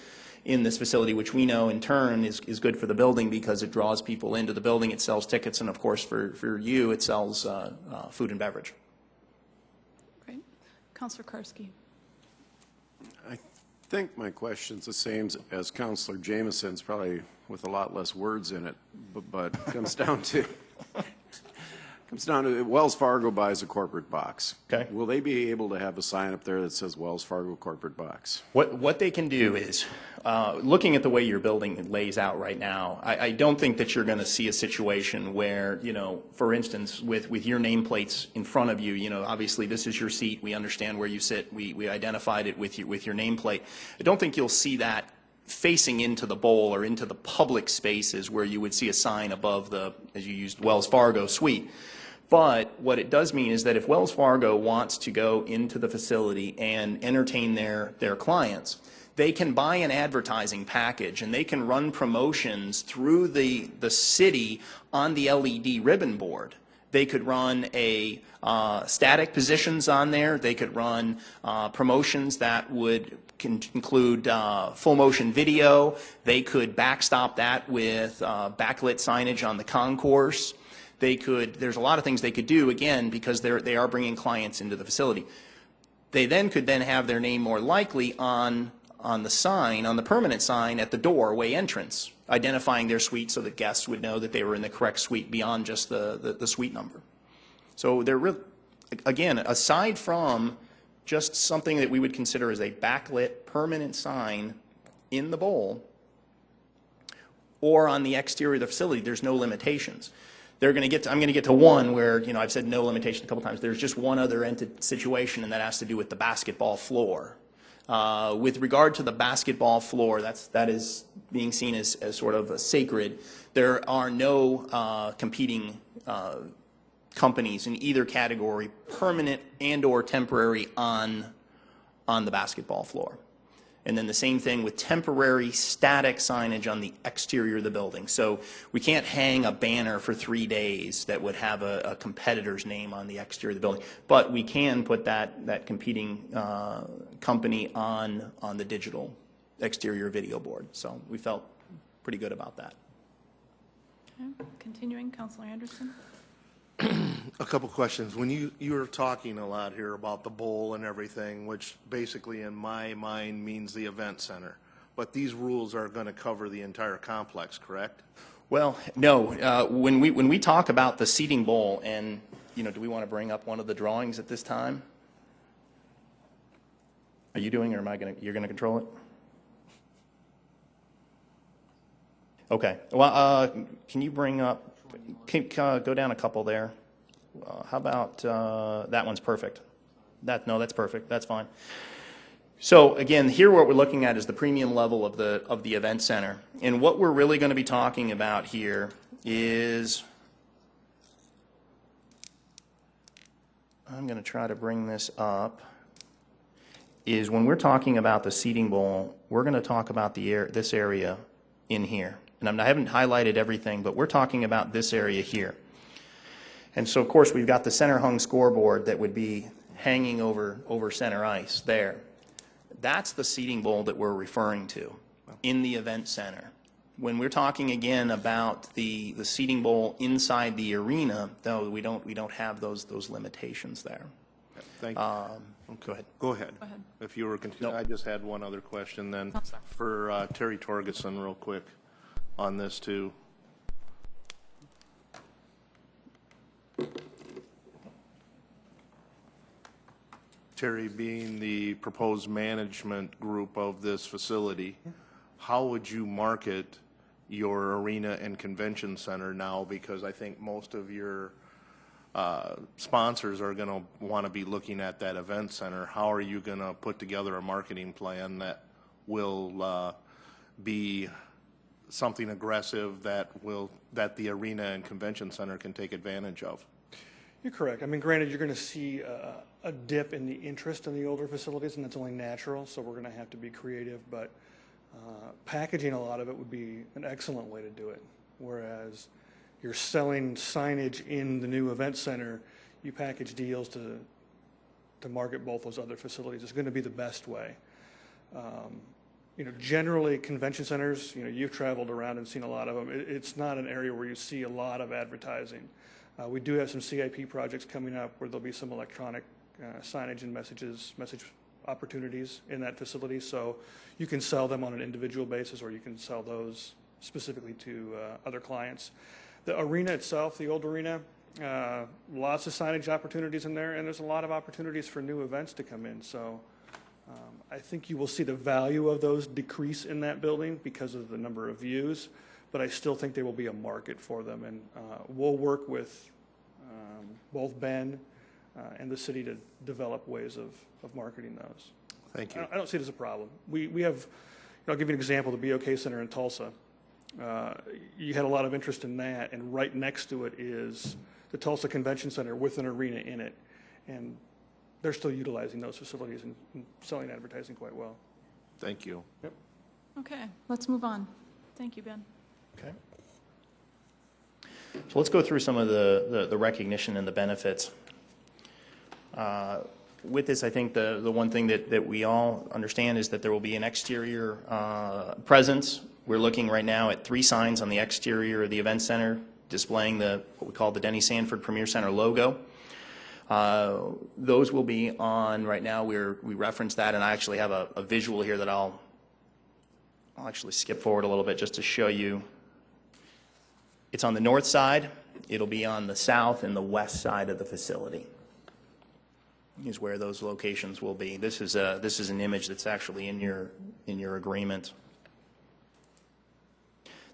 in this facility, which we know in turn is good for the building because it draws people into the building, it sells tickets, and of course for you it sells food and beverage. Great. Councilor Karski. I think my question's the same as Councilor Jameson's, probably with a lot less words in it, but comes down to Wells Fargo buys a corporate box. Okay. Will they be able to have a sign up there that says Wells Fargo corporate box? What they can do is, looking at the way your building lays out right now, I don't think that you're going to see a situation where, for instance, with your nameplates in front of you, obviously this is your seat. We understand where you sit. We identified it with your nameplate. I don't think you'll see that facing into the bowl or into the public spaces where you would see a sign above the, as you used, Wells Fargo suite. But what it does mean is that if Wells Fargo wants to go into the facility and entertain their clients, they can buy an advertising package and they can run promotions through the city on the LED ribbon board. They could run static positions on there. They could run promotions that would include full motion video. They could backstop that with backlit signage on the concourse. There's a lot of things they could do, again, because they are bringing clients into the facility. They could then have their name more likely on the sign, on the permanent sign at the doorway entrance, identifying their suite so that guests would know that they were in the correct suite beyond just the suite number. So they're again, aside from just something that we would consider as a backlit permanent sign in the bowl or on the exterior of the facility, there's no limitations. I'm going to get to one where, I've said no limitation a couple times. There's just one other situation, and that has to do with the basketball floor. With regard to the basketball floor, that is being seen as sort of sacred. There are no competing companies in either category, permanent and or temporary, on the basketball floor. And then the same thing with temporary static signage on the exterior of the building. So we can't hang a banner for 3 days that would have a competitor's name on the exterior of the building. But we can put that competing company on the digital exterior video board. So we felt pretty good about that. Okay. Continuing, Councilor Anderson. A couple questions. When you were talking a lot here about the bowl and everything, which basically in my mind means the event center, but these rules are going to cover the entire complex, correct? Well, no. When we talk about the seating bowl, and do we want to bring up one of the drawings at this time? Are you doing, or you're going to control it? Okay. Well, can you bring up? Go down a couple there. How about that one's perfect? That's perfect. That's fine. So again, here what we're looking at is the premium level of the event center, and what we're really going to be talking about here is, I'm going to try to bring this up, is when we're talking about the seating bowl, we're going to talk about this area in here. And I haven't highlighted everything, but we're talking about this area here. And so, of course, we've got the center hung scoreboard that would be hanging over center ice there. That's the seating bowl that we're referring to in the event center. When we're talking again about the seating bowl inside the arena, though, we don't have those limitations there. Thank you. Go ahead. Go ahead. If you were continuing, I just had one other question then for Terry Torgeson, real quick, on this too. Terry, being the proposed management group of this facility, how would you market your arena and convention center now? Because I think most of your sponsors are going to want to be looking at that event center. How are you going to put together a marketing plan that will be something aggressive that the arena and convention center can take advantage of? You're correct. I mean, granted, you're going to see a dip in the interest in the older facilities, and that's only natural, so we're going to have to be creative, but packaging a lot of it would be an excellent way to do it. Whereas you're selling signage in the new event center, you package deals to market both those other facilities. It's going to be the best way. Generally convention centers, you've traveled around and seen a lot of them. It's not an area where you see a lot of advertising. We do have some CIP projects coming up where there'll be some electronic signage and message opportunities in that facility. So you can sell them on an individual basis, or you can sell those specifically to other clients. The arena itself, the old arena, lots of signage opportunities in there, and there's a lot of opportunities for new events to come in. So I think you will see the value of those decrease in that building because of the number of views, but I still think there will be a market for them, and we'll work with both Ben and the city to develop ways of marketing those. Thank you. I don't see it as a problem. We have, I'll give you an example, the BOK Center in Tulsa. You had a lot of interest in that, and right next to it is the Tulsa Convention Center with an arena in it, and they're still utilizing those facilities and selling advertising quite well. Thank you. Yep. Okay, let's move on. Thank you, Ben. Okay. So let's go through some of the recognition and the benefits. With this, I think the one thing that we all understand is that there will be an exterior presence. We're looking right now at 3 signs on the exterior of the event center displaying what we call the Denny Sanford Premier Center logo. Those will be on, right now we reference that, and I actually have a visual here that I'll actually skip forward a little bit just to show you. It's on the north side. It'll be on the south and the west side of the facility is where those locations will be. This is an image that's actually in your agreement.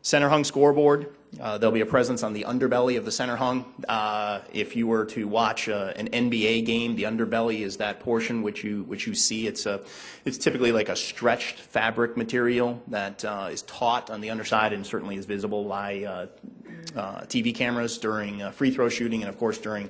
Center hung scoreboard. There'll be a presence on the underbelly of the center hung. If you were to watch an NBA game, the underbelly is that portion which you see. It's typically like a stretched fabric material that is taut on the underside and certainly is visible by TV cameras during free throw shooting and of course during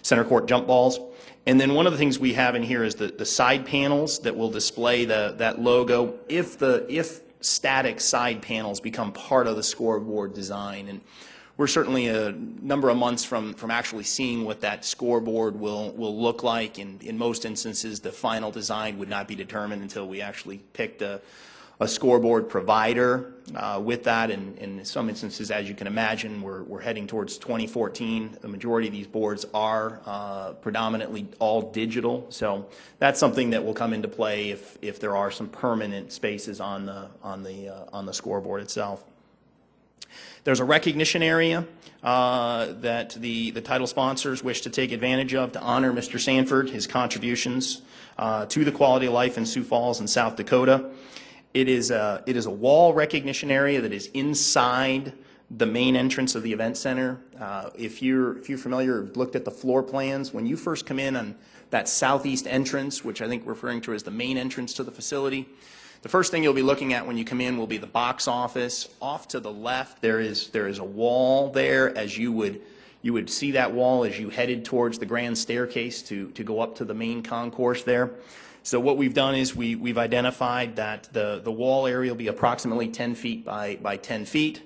center court jump balls. And then one of the things we have in here is the side panels that will display that logo if static side panels become part of the scoreboard design. And we're certainly a number of months from actually seeing what that scoreboard will look like. And in most instances, the final design would not be determined until we actually picked a scoreboard provider with that. And in some instances, as you can imagine, we're heading towards 2014. The majority of these boards are predominantly all digital. So that's something that will come into play if there are some permanent spaces on the scoreboard itself. There's a recognition area that the title sponsors wish to take advantage of to honor Mr. Sanford, his contributions to the quality of life in Sioux Falls and South Dakota. It is a wall recognition area that is inside the main entrance of the event center. If you're familiar, looked at the floor plans, when you first come in on that southeast entrance, which I think we're referring to as the main entrance to the facility, the first thing you'll be looking at when you come in will be the box office. Off to the left, there is a wall there. As you would see that wall as you headed towards the grand staircase to go up to the main concourse there. So what we've done is we've identified that the wall area will be approximately 10 feet by 10 feet,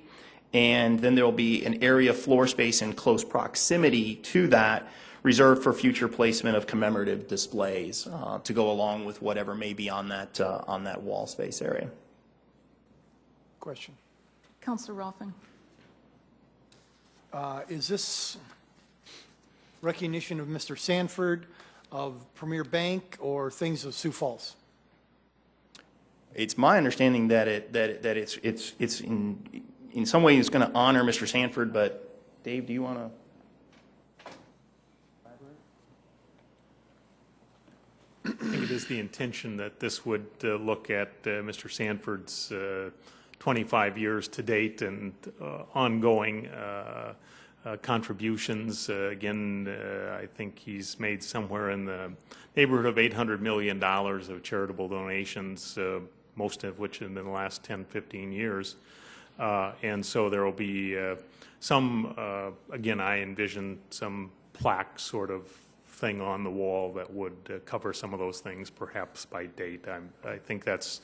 and then there will be an area of floor space in close proximity to that, reserved for future placement of commemorative displays to go along with whatever may be on that wall space area. Question. Councilor Rolfing. Is this recognition of Mr. Sanford, of Premier Bank, or things of Sioux Falls? It's my understanding that it's in some way it's going to honor Mr. Sanford, but Dave, do you want to? I think it is the intention that this would look at Mr. Sanford's 25 years to date and ongoing contributions. Again, I think he's made somewhere in the neighborhood of $800 million of charitable donations, most of which have been the last 10, 15 years. And so there will be some, again, I envision some plaque sort of thing on the wall that would cover some of those things, perhaps by date. I think that's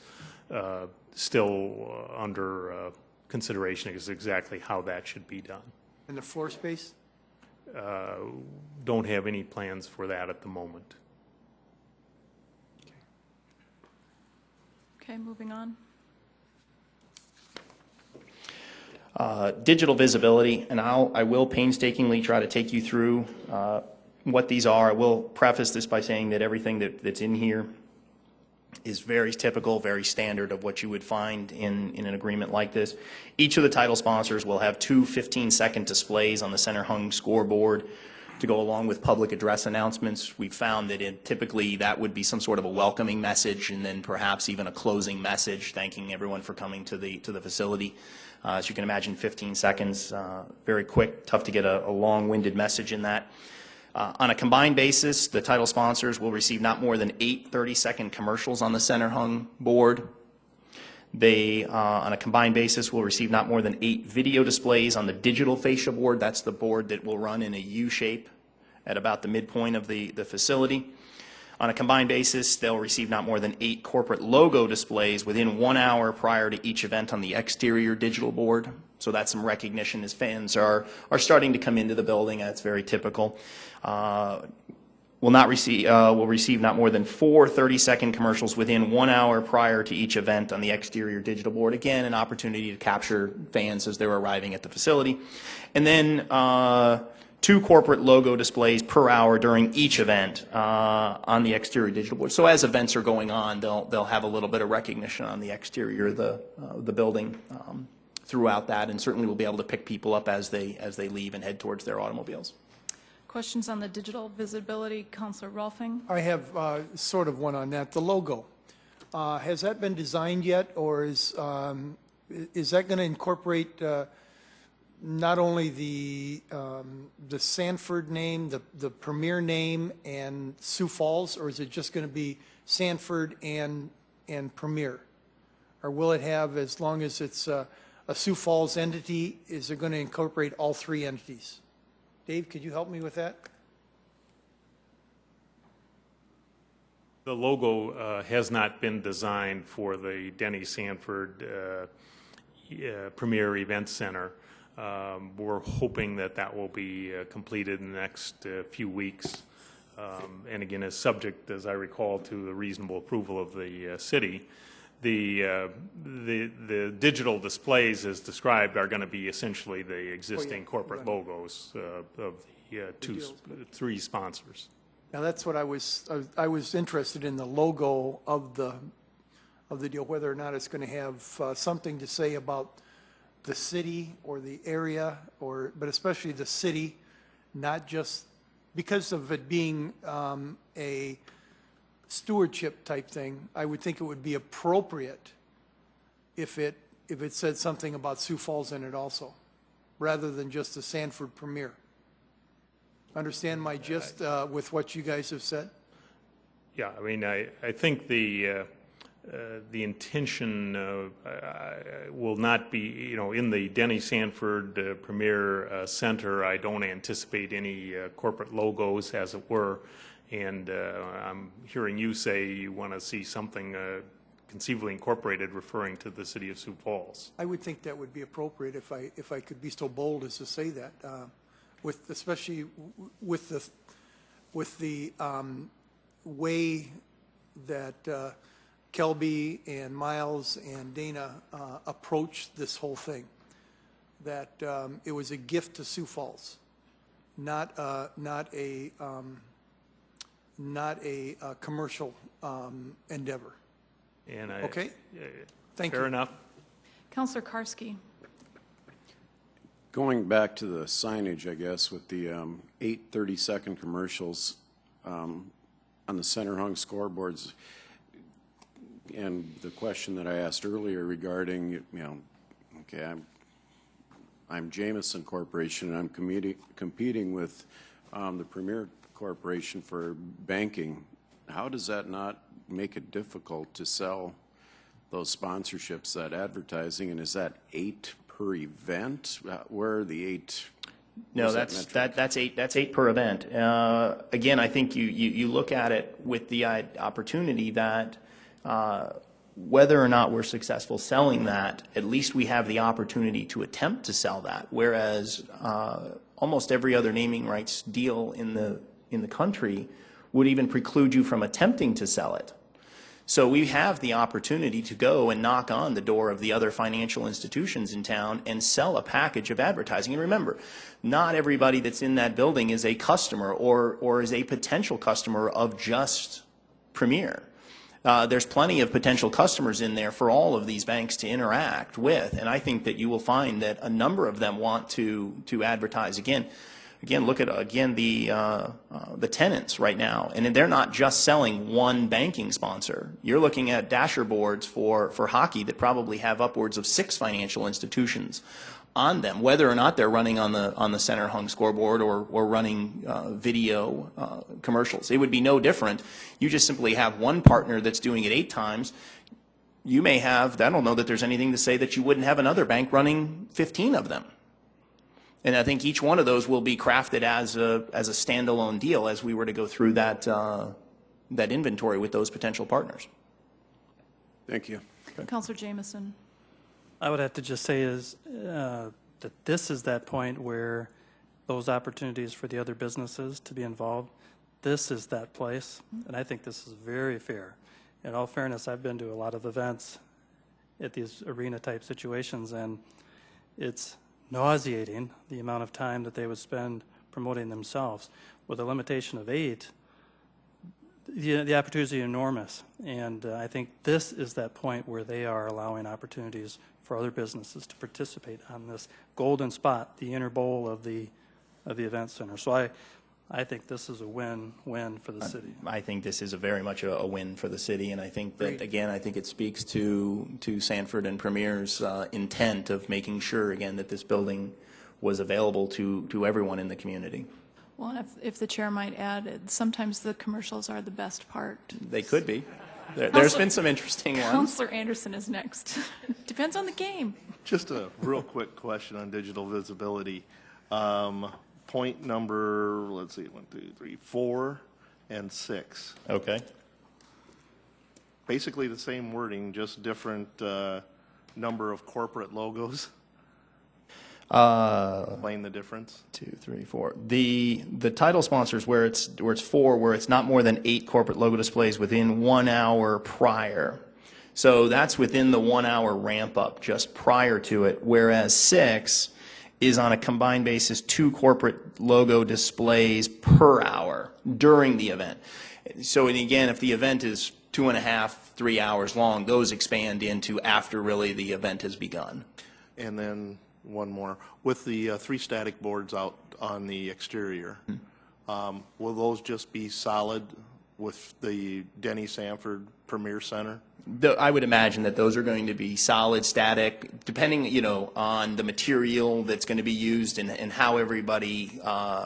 still under consideration is exactly how that should be done. And the floor space? Don't have any plans for that at the moment. Okay, moving on. Digital visibility, and I will painstakingly try to take you through what these are. I will preface this by saying that everything that's in here is very typical, very standard of what you would find in an agreement like this. Each of the title sponsors will have two 15-second displays on the center hung scoreboard to go along with public address announcements. We've found that typically that would be some sort of a welcoming message and then perhaps even a closing message thanking everyone for coming to the facility. As you can imagine, 15 seconds, very quick, tough to get a long-winded message in that. On a combined basis, the title sponsors will receive not more than 8 30-second commercials on the center hung board. They, on a combined basis, will receive not more than 8 video displays on the digital fascia board. That's the board that will run in a U shape at about the midpoint of the facility. On a combined basis, they'll receive not more than 8 corporate logo displays within 1 hour prior to each event on the exterior digital board. So that's some recognition as fans are starting to come into the building. That's very typical. Will receive not more than 4 30-second commercials within 1 hour prior to each event on the exterior digital board. Again, an opportunity to capture fans as they're arriving at the facility. And then 2 corporate logo displays per hour during each event on the exterior digital board. So as events are going on, they'll have a little bit of recognition on the exterior of the building throughout that, and certainly we'll be able to pick people up as they leave and head towards their automobiles. Questions on the digital visibility, Councilor Rolfing? I have sort of one on that. The logo, has that been designed yet, or is that going to incorporate not only the Sanford name, the Premier name, and Sioux Falls, or is it just going to be Sanford and Premier? Or will it have, as long as it's a Sioux Falls entity, is it going to incorporate all 3 entities? Dave, could you help me with that? The logo has not been designed for the Denny Sanford Premier Event Center. We're hoping that will be completed in the next few weeks. And again, is subject, as I recall, to the reasonable approval of the city. the digital displays as described are going to be essentially the existing corporate logos of the three sponsors. Now, that's what I was interested in, the logo of the deal, whether or not it's going to have something to say about the city or the area, but especially the city, not just because of it being a stewardship type thing. I would think it would be appropriate if it said something about Sioux Falls in it also, rather than just the Sanford Premier. Understand my gist with what you guys have said? Yeah, I mean, I think the intention will not be, in the Denny Sanford Premier Center, I don't anticipate any corporate logos, as it were. And I'm hearing you say you want to see something conceivably incorporated referring to the city of Sioux Falls. I would think that would be appropriate if I could be so bold as to say that, especially with the way that Kelby and Miles and Dana approached this whole thing, that it was a gift to Sioux Falls, not a commercial endeavor. And okay? Thank you. Fair enough. Councilor Karski. Going back to the signage, I guess, with the 8 30-second commercials on the center hung scoreboards, and the question that I asked earlier regarding, okay, I'm Jameson Corporation, and I'm competing with the Premier Corporation for banking. How does that not make it difficult to sell those sponsorships, that advertising, and is that 8 per event? Where are the 8? No, that's 8. That's 8 per event. Again, I think you look at it with the opportunity that whether or not we're successful selling that, at least we have the opportunity to attempt to sell that. Whereas almost every other naming rights deal in the country would even preclude you from attempting to sell it. So we have the opportunity to go and knock on the door of the other financial institutions in town and sell a package of advertising. And remember, not everybody that's in that building is a customer or is a potential customer of just Premier. There's plenty of potential customers in there for all of these banks to interact with, and I think that you will find that a number of them want to advertise. Again, look at the tenants right now, and they're not just selling one banking sponsor. You're looking at dasher boards for hockey that probably have upwards of 6 financial institutions on them, whether or not they're running on the center hung scoreboard or running video commercials. It would be no different. You just simply have one partner that's doing it 8 times. You may have, I don't know that there's anything to say that you wouldn't have another bank running 15 of them. And I think each one of those will be crafted as a standalone deal as we were to go through that inventory with those potential partners. Thank you. Councilor Jameson. I would have to just say is that this is that point where those opportunities for the other businesses to be involved, this is that place, and I think this is very fair. In all fairness, I've been to a lot of events at these arena-type situations, and it's nauseating the amount of time that they would spend promoting themselves. With a limitation of 8, the opportunities are enormous, and I think this is that point where they are allowing opportunities for other businesses to participate on this golden spot, the inner bowl of the event center. So I think this is a win-win for the city. I think this is very much a win for the city, and I think that, again, I think it speaks to Sanford and Premier's intent of making sure, again, that this building was available to everyone in the community. Well, and if the chair might add, sometimes the commercials are the best part. They could be. There's been some interesting ones. Councilor Anderson is next. Depends on the game. Just a real quick question on digital visibility. Point number, let's see, 1, 2, 3, 4, and 6. Okay. Basically the same wording, just different number of corporate logos. Explain the difference. 2, 3, 4. The title sponsors where it's 4, where it's not more than 8 corporate logo displays within 1 hour prior. So that's within the 1 hour ramp up just prior to it, whereas 6 is on a combined basis 2 corporate logo displays per hour during the event. So, and again, if the event is 2.5, 3 hours long, those expand into after really the event has begun. And then one more. With the 3 static boards out on the exterior, will those just be solid with the Denny Sanford Premier Center? I would imagine that those are going to be solid, static, depending, you know, on the material that's going to be used and how everybody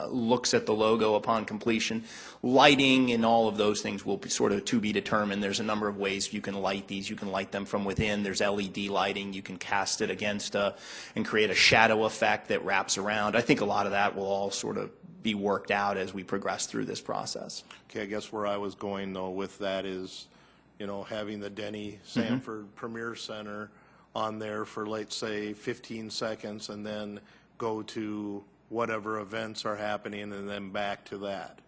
looks at the logo upon completion. Lighting and all of those things will be sort of to be determined. There's a number of ways you can light these. You can light them from within. There's LED lighting. You can cast it against and create a shadow effect that wraps around. I think a lot of that will all sort of be worked out as we progress through this process. Okay, I guess where I was going though with that is, you know, having the Denny Sanford Premier Center on there for, let's say, 15 seconds and then go to whatever events are happening and then back to that.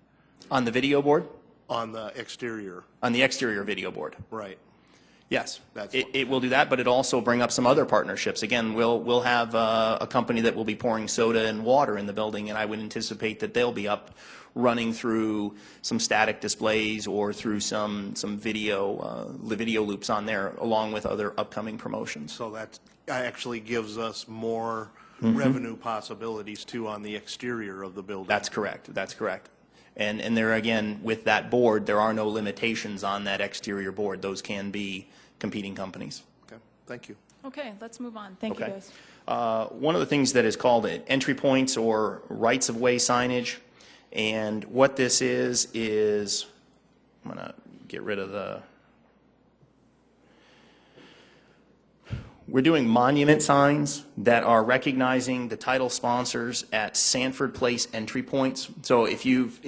On the video board? On the exterior. On the exterior video board. Right. Yes, it will do that, but it also bring up some other partnerships. Again, we'll have a company that will be pouring soda and water in the building, and I would anticipate that they'll be up running through some static displays or through some video loops on there, along with other upcoming promotions. So that actually gives us more revenue possibilities too on the exterior of the building. That's correct. That's correct. And there again, with that board, there are no limitations on that exterior board. Those can be competing companies. Okay, thank you. Okay, let's move on. Thank you, guys. One of the things that is called entry points or rights of way signage, and what this is I'm going to get rid of the. We're doing monument signs that are recognizing the title sponsors at Sanford Place entry points. So if you've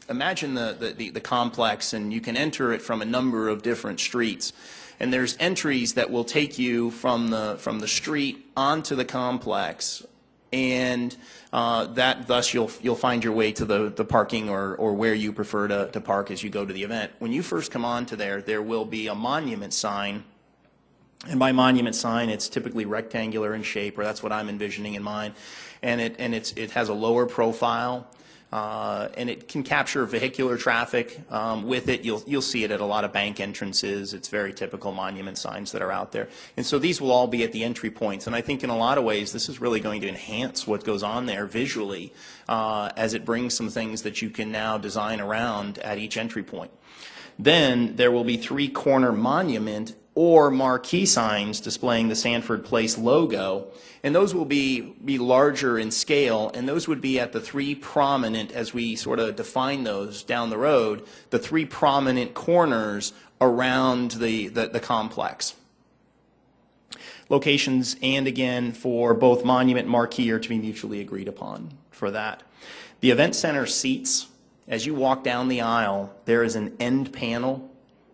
imagine the complex, and you can enter it from a number of different streets, and there's entries that will take you from the street onto the complex, and thus you'll find your way to the parking or where you prefer to park as you go to the event. When you first come onto there will be a monument sign. And by monument sign, it's typically rectangular in shape, or that's what I'm envisioning in mind. And it has a lower profile, and it can capture vehicular traffic. With it, you'll see it at a lot of bank entrances. It's very typical monument signs that are out there. And so these will all be at the entry points. And I think in a lot of ways, this is really going to enhance what goes on there visually, as it brings some things that you can now design around at each entry point. Then there will be 3 corner monument or marquee signs displaying the Sanford Place logo, and those will be larger in scale, and those would be at the 3 prominent, as we sort of define those down the road, the 3 prominent corners around the complex. Locations, and again, for both monument and marquee, are to be mutually agreed upon for that. The event center seats, as you walk down the aisle, there is an end panel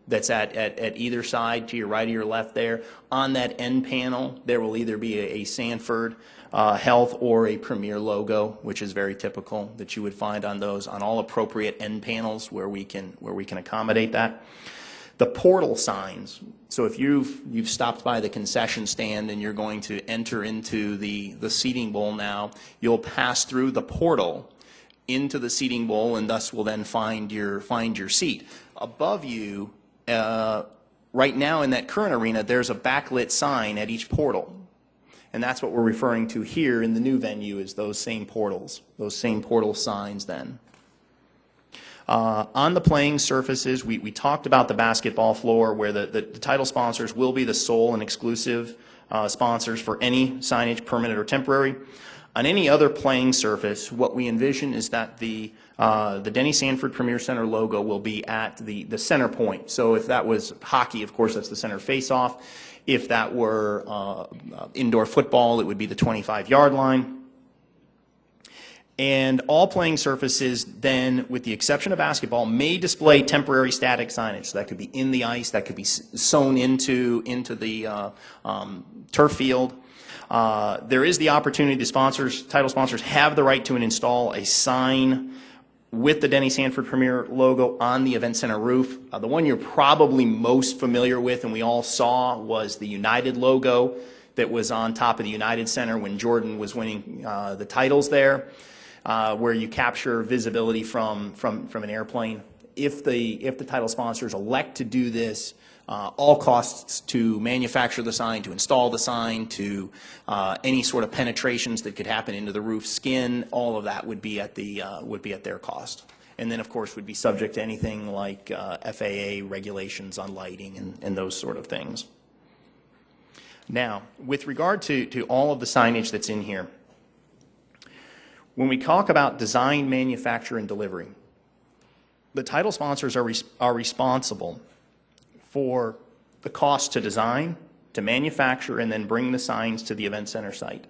that's at either side, to your right or your left there. On that end panel, there will either be a Sanford Health or a Premier logo, which is very typical that you would find on those, on all appropriate end panels where we can accommodate that. The portal signs, so if you've stopped by the concession stand and you're going to enter into the seating bowl now, you'll pass through the portal into the seating bowl, and thus will then find your seat. Above you, right now in that current arena, there's a backlit sign at each portal. And that's what we're referring to here in the new venue, is those same portals, those same portal signs then. On the playing surfaces, we talked about the basketball floor, where the title sponsors will be the sole and exclusive sponsors for any signage, permanent or temporary. On any other playing surface, what we envision is that the Denny Sanford Premier Center logo will be at the center point. So if that was hockey, of course, that's the center face-off. If that were indoor football, it would be the 25-yard line. And all playing surfaces then, with the exception of basketball, may display temporary static signage. So that could be in the ice, that could be sewn into the turf field. There is the opportunity, title sponsors have the right to install a sign with the Denny Sanford Premier logo on the Event Center roof. The one you're probably most familiar with and we all saw was the United logo that was on top of the United Center when Jordan was winning the titles there, where you capture visibility from an airplane. If the title sponsors elect to do this, all costs to manufacture the sign, to install the sign, to any sort of penetrations that could happen into the roof skin, all of that would be at their cost. And then, of course, would be subject to anything like FAA regulations on lighting and those sort of things. Now, with regard to all of the signage that's in here, when we talk about design, manufacture, and delivery, the title sponsors are responsible for the cost to design, to manufacture, and then bring the signs to the event center site.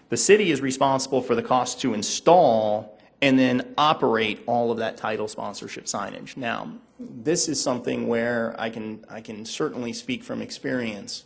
The city is responsible for the cost to install and then operate all of that title sponsorship signage. Now, this is something where I can certainly speak from experience.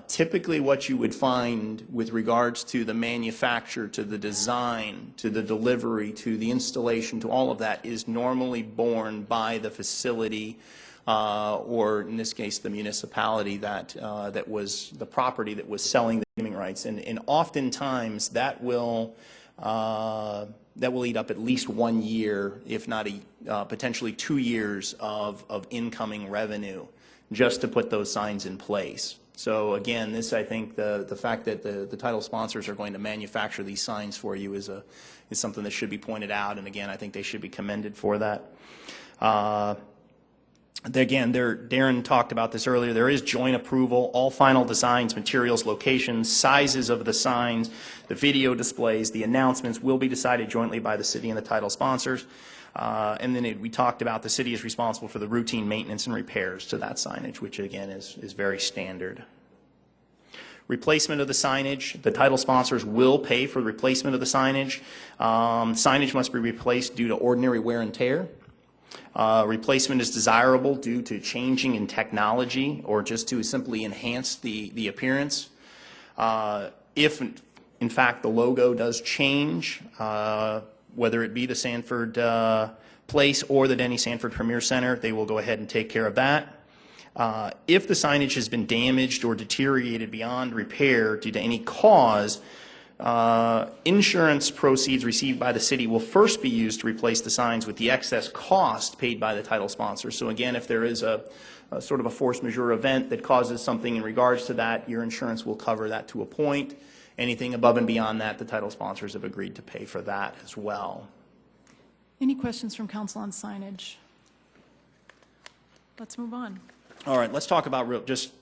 Typically what you would find with regards to the manufacture, to the design, to the delivery, to the installation, to all of that is normally borne by the facility or in this case the municipality that was the property that was selling the naming rights. And oftentimes that will eat up at least 1 year, if not potentially 2 years of incoming revenue just to put those signs in place. So again, this, I think, the fact that the title sponsors are going to manufacture these signs for you is something that should be pointed out, and again, I think they should be commended for that. Again, Darren talked about this earlier. There is joint approval. All final designs, materials, locations, sizes of the signs, the video displays, the announcements will be decided jointly by the city and the title sponsors. And then we talked about the city is responsible for the routine maintenance and repairs to that signage, which again is very standard. Replacement of the signage. The title sponsors will pay for the replacement of the signage. Signage must be replaced due to ordinary wear and tear. Replacement is desirable due to changing in technology or just to simply enhance the appearance. If, in fact, the logo does change, whether it be the Sanford Place or the Denny Sanford Premier Center, they will go ahead and take care of that. If the signage has been damaged or deteriorated beyond repair due to any cause, insurance proceeds received by the city will first be used to replace the signs with the excess cost paid by the title sponsor. So again, if there is a sort of a force majeure event that causes something in regards to that, your insurance will cover that to a point. Anything above and beyond that, the title sponsors have agreed to pay for that as well. Any questions from council on signage? Let's move on. All right, let's talk about just,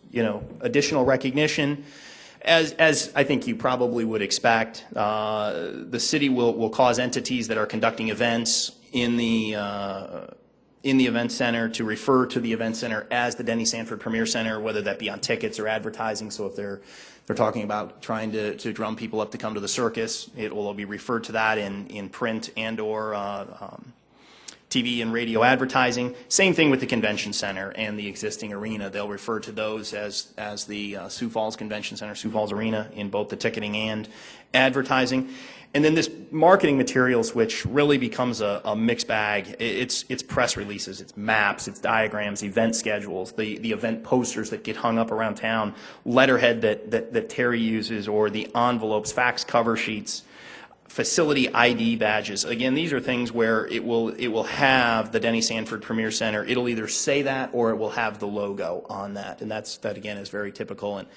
additional recognition. As I think you probably would expect, the city will cause entities that are conducting events in the event center to refer to the event center as the Denny Sanford Premier Center, whether that be on tickets or advertising. So if they're talking about trying to drum people up to come to the circus, it will be referred to that in print and or TV and radio advertising. Same thing with the convention center and the existing arena. They'll refer to those as the Sioux Falls Convention Center, Sioux Falls Arena in both the ticketing and advertising. And then this marketing materials, which really becomes a mixed bag. It's press releases, it's maps, it's diagrams, event schedules, the event posters that get hung up around town, letterhead that Terry uses, or the envelopes, fax cover sheets, facility ID badges. Again, these are things where it will have the Denny Sanford Premier Center. It'll either say that or it will have the logo on that, and that again is very typical. And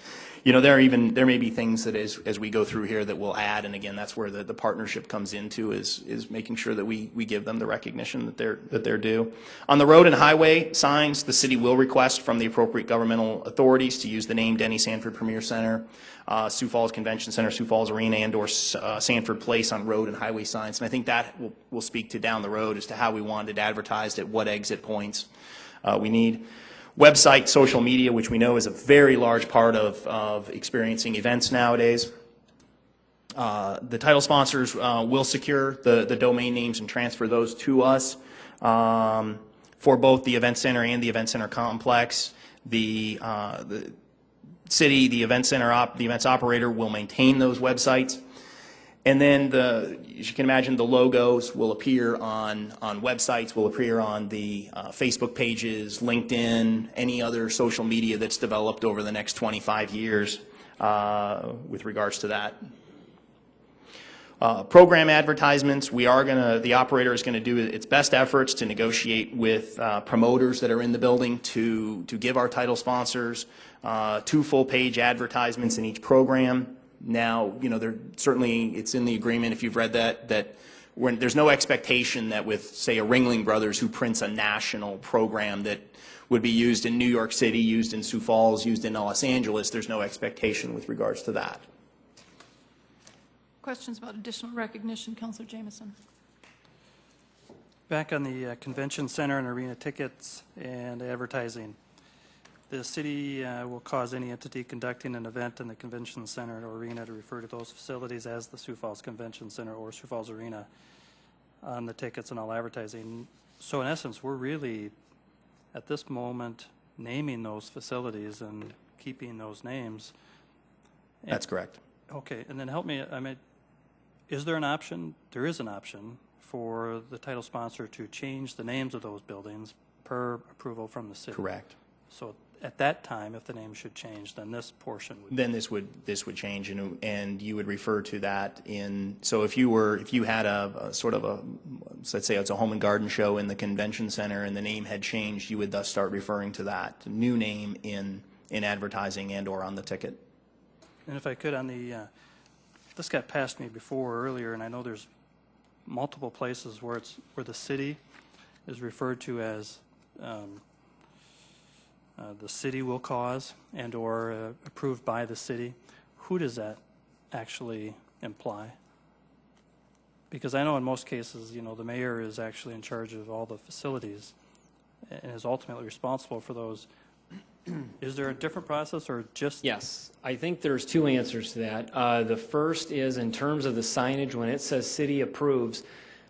there may be things that as we go through here that we'll add, and again that's where the partnership comes into is making sure that we give them the recognition that they're due. On the road and highway signs, the city will request from the appropriate governmental authorities to use the name Denny Sanford Premier Center, Sioux Falls Convention Center, Sioux Falls Arena, and or Sanford Place on road and highway signs. And I think that will speak to down the road as to how we want it advertised at what exit points we need. Website, social media, which we know is a very large part of experiencing events nowadays. The title sponsors will secure the domain names and transfer those to us for both the event center and the event center complex. The city, the event center, the events operator will maintain those websites. And then as you can imagine, the logos will appear on websites, will appear on the Facebook pages, LinkedIn, any other social media that's developed over the next 25 years with regards to that. Program advertisements, the operator is going to do its best efforts to negotiate with promoters that are in the building to give our title sponsors 2 full-page advertisements in each program. Now, certainly it's in the agreement, if you've read that there's no expectation that with, say, a Ringling Brothers who prints a national program that would be used in New York City, used in Sioux Falls, used in Los Angeles, there's no expectation with regards to that. Questions about additional recognition, Councilor Jameson? Back on the convention center and arena tickets and advertising. The city will cause any entity conducting an event in the convention center or arena to refer to those facilities as the Sioux Falls Convention Center or Sioux Falls Arena on the tickets and all advertising. So in essence, we're really, at this moment, naming those facilities and keeping those names. That's correct. Okay, and then help me, is there an option? There is an option for the title sponsor to change the names of those buildings per approval from the city. Correct. So at that time, if the name should change, then this portion would. Then this would change, and you would refer to that in. So if you had a sort of a, let's say it's a home and garden show in the convention center, and the name had changed, you would thus start referring to that new name in advertising and or on the ticket. And if I could, on the this got past me before earlier, and I know there's multiple places where the city is referred to as. The city will cause and or approved by the city. Who does that actually imply? Because I know in most cases, the mayor is actually in charge of all the facilities and is ultimately responsible for those. Is there a different process or just? Yes, I think there's 2 answers to that. The first is in terms of the signage, when it says city approves,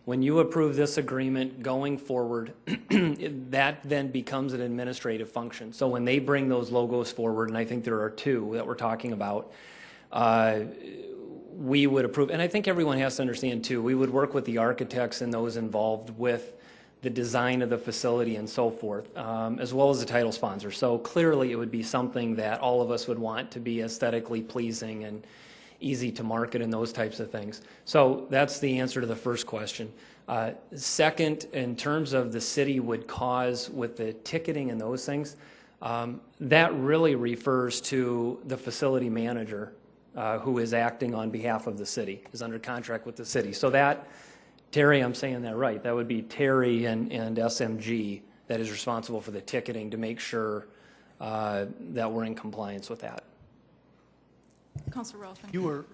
when you approve this agreement going forward, that then becomes an administrative function. So when they bring those logos forward, and I think there are 2 that we're talking about, we would approve. And I think everyone has to understand, too, we would work with the architects and those involved with the design of the facility and so forth, as well as the title sponsor. So clearly it would be something that all of us would want to be aesthetically pleasing and easy to market and those types of things. So that's the answer to the first question. Second, in terms of the city would cause with the ticketing and those things, that really refers to the facility manager who is acting on behalf of the city, is under contract with the city. So that, Terry, I'm saying that right, that would be Terry and SMG that is responsible for the ticketing to make sure that we're in compliance with that. Councilor Rolfing. You were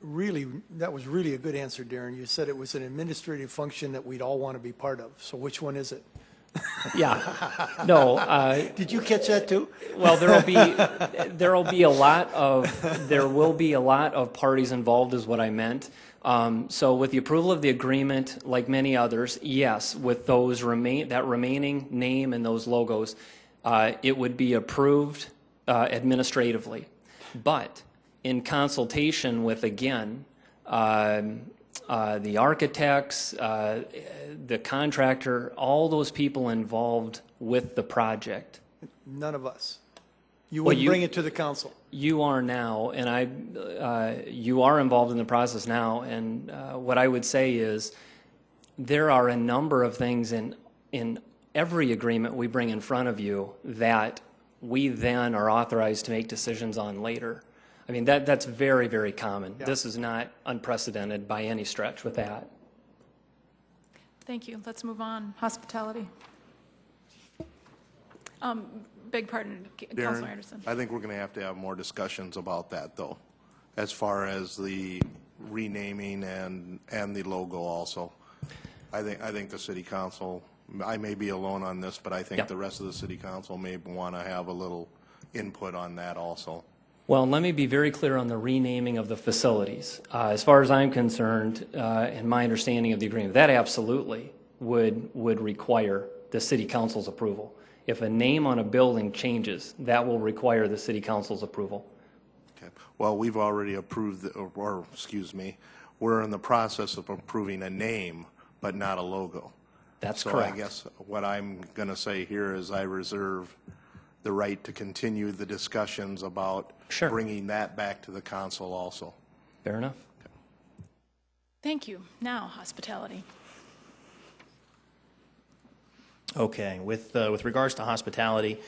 really, that was really a good answer, Darren. You said it was an administrative function that we'd all want to be part of. So which one is it? Yeah, no. Did you catch that too? Well, there will be a lot of parties involved, is what I meant. So with the approval of the agreement, like many others, yes, with those that remaining name and those logos, it would be approved administratively. But in consultation with, again, the architects, the contractor, all those people involved with the project. None of us. You would bring it to the council. You are now, and you are involved in the process now. And what I would say is there are a number of things in every agreement we bring in front of you that we then are authorized to make decisions on later. I mean, that's very, very common. Yeah. This is not unprecedented by any stretch with that. Thank you. Let's move on. Hospitality. Beg pardon, Councilor Anderson. I think we're going to have more discussions about that, though, as far as the renaming and the logo also. I think the city council, I may be alone on this, but I think the rest of the city council may want to have a little input on that also. Well, let me be very clear on the renaming of the facilities. As far as I'm concerned, and my understanding of the agreement, that absolutely would require the city council's approval. If a name on a building changes, that will require the city council's approval. Okay. Well, we've already approved, or excuse me, we're in the process of approving a name, but not a logo. That's so correct. I guess what I'm going to say here is I reserve the right to continue the discussions about Sure. bringing that back to the council also. Fair enough. Thank you. Now, hospitality. Okay, with regards to hospitality,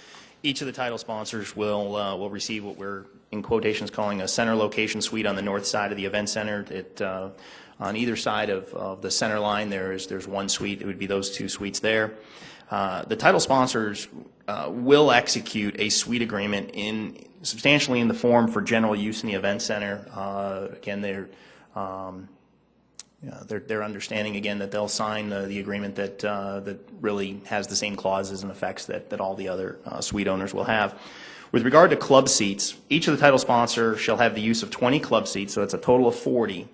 each of the title sponsors will receive what we're in quotations calling a center location suite on the north side of the event center. On either side of the center line, there's one suite. It would be those two suites there. The title sponsors will execute a suite agreement substantially in the form for general use in the event center. Again, they're understanding again that they'll sign the agreement that really has the same clauses and effects that all the other suite owners will have. With regard to club seats, each of the title sponsors shall have the use of 20 club seats, so it's a total of 40,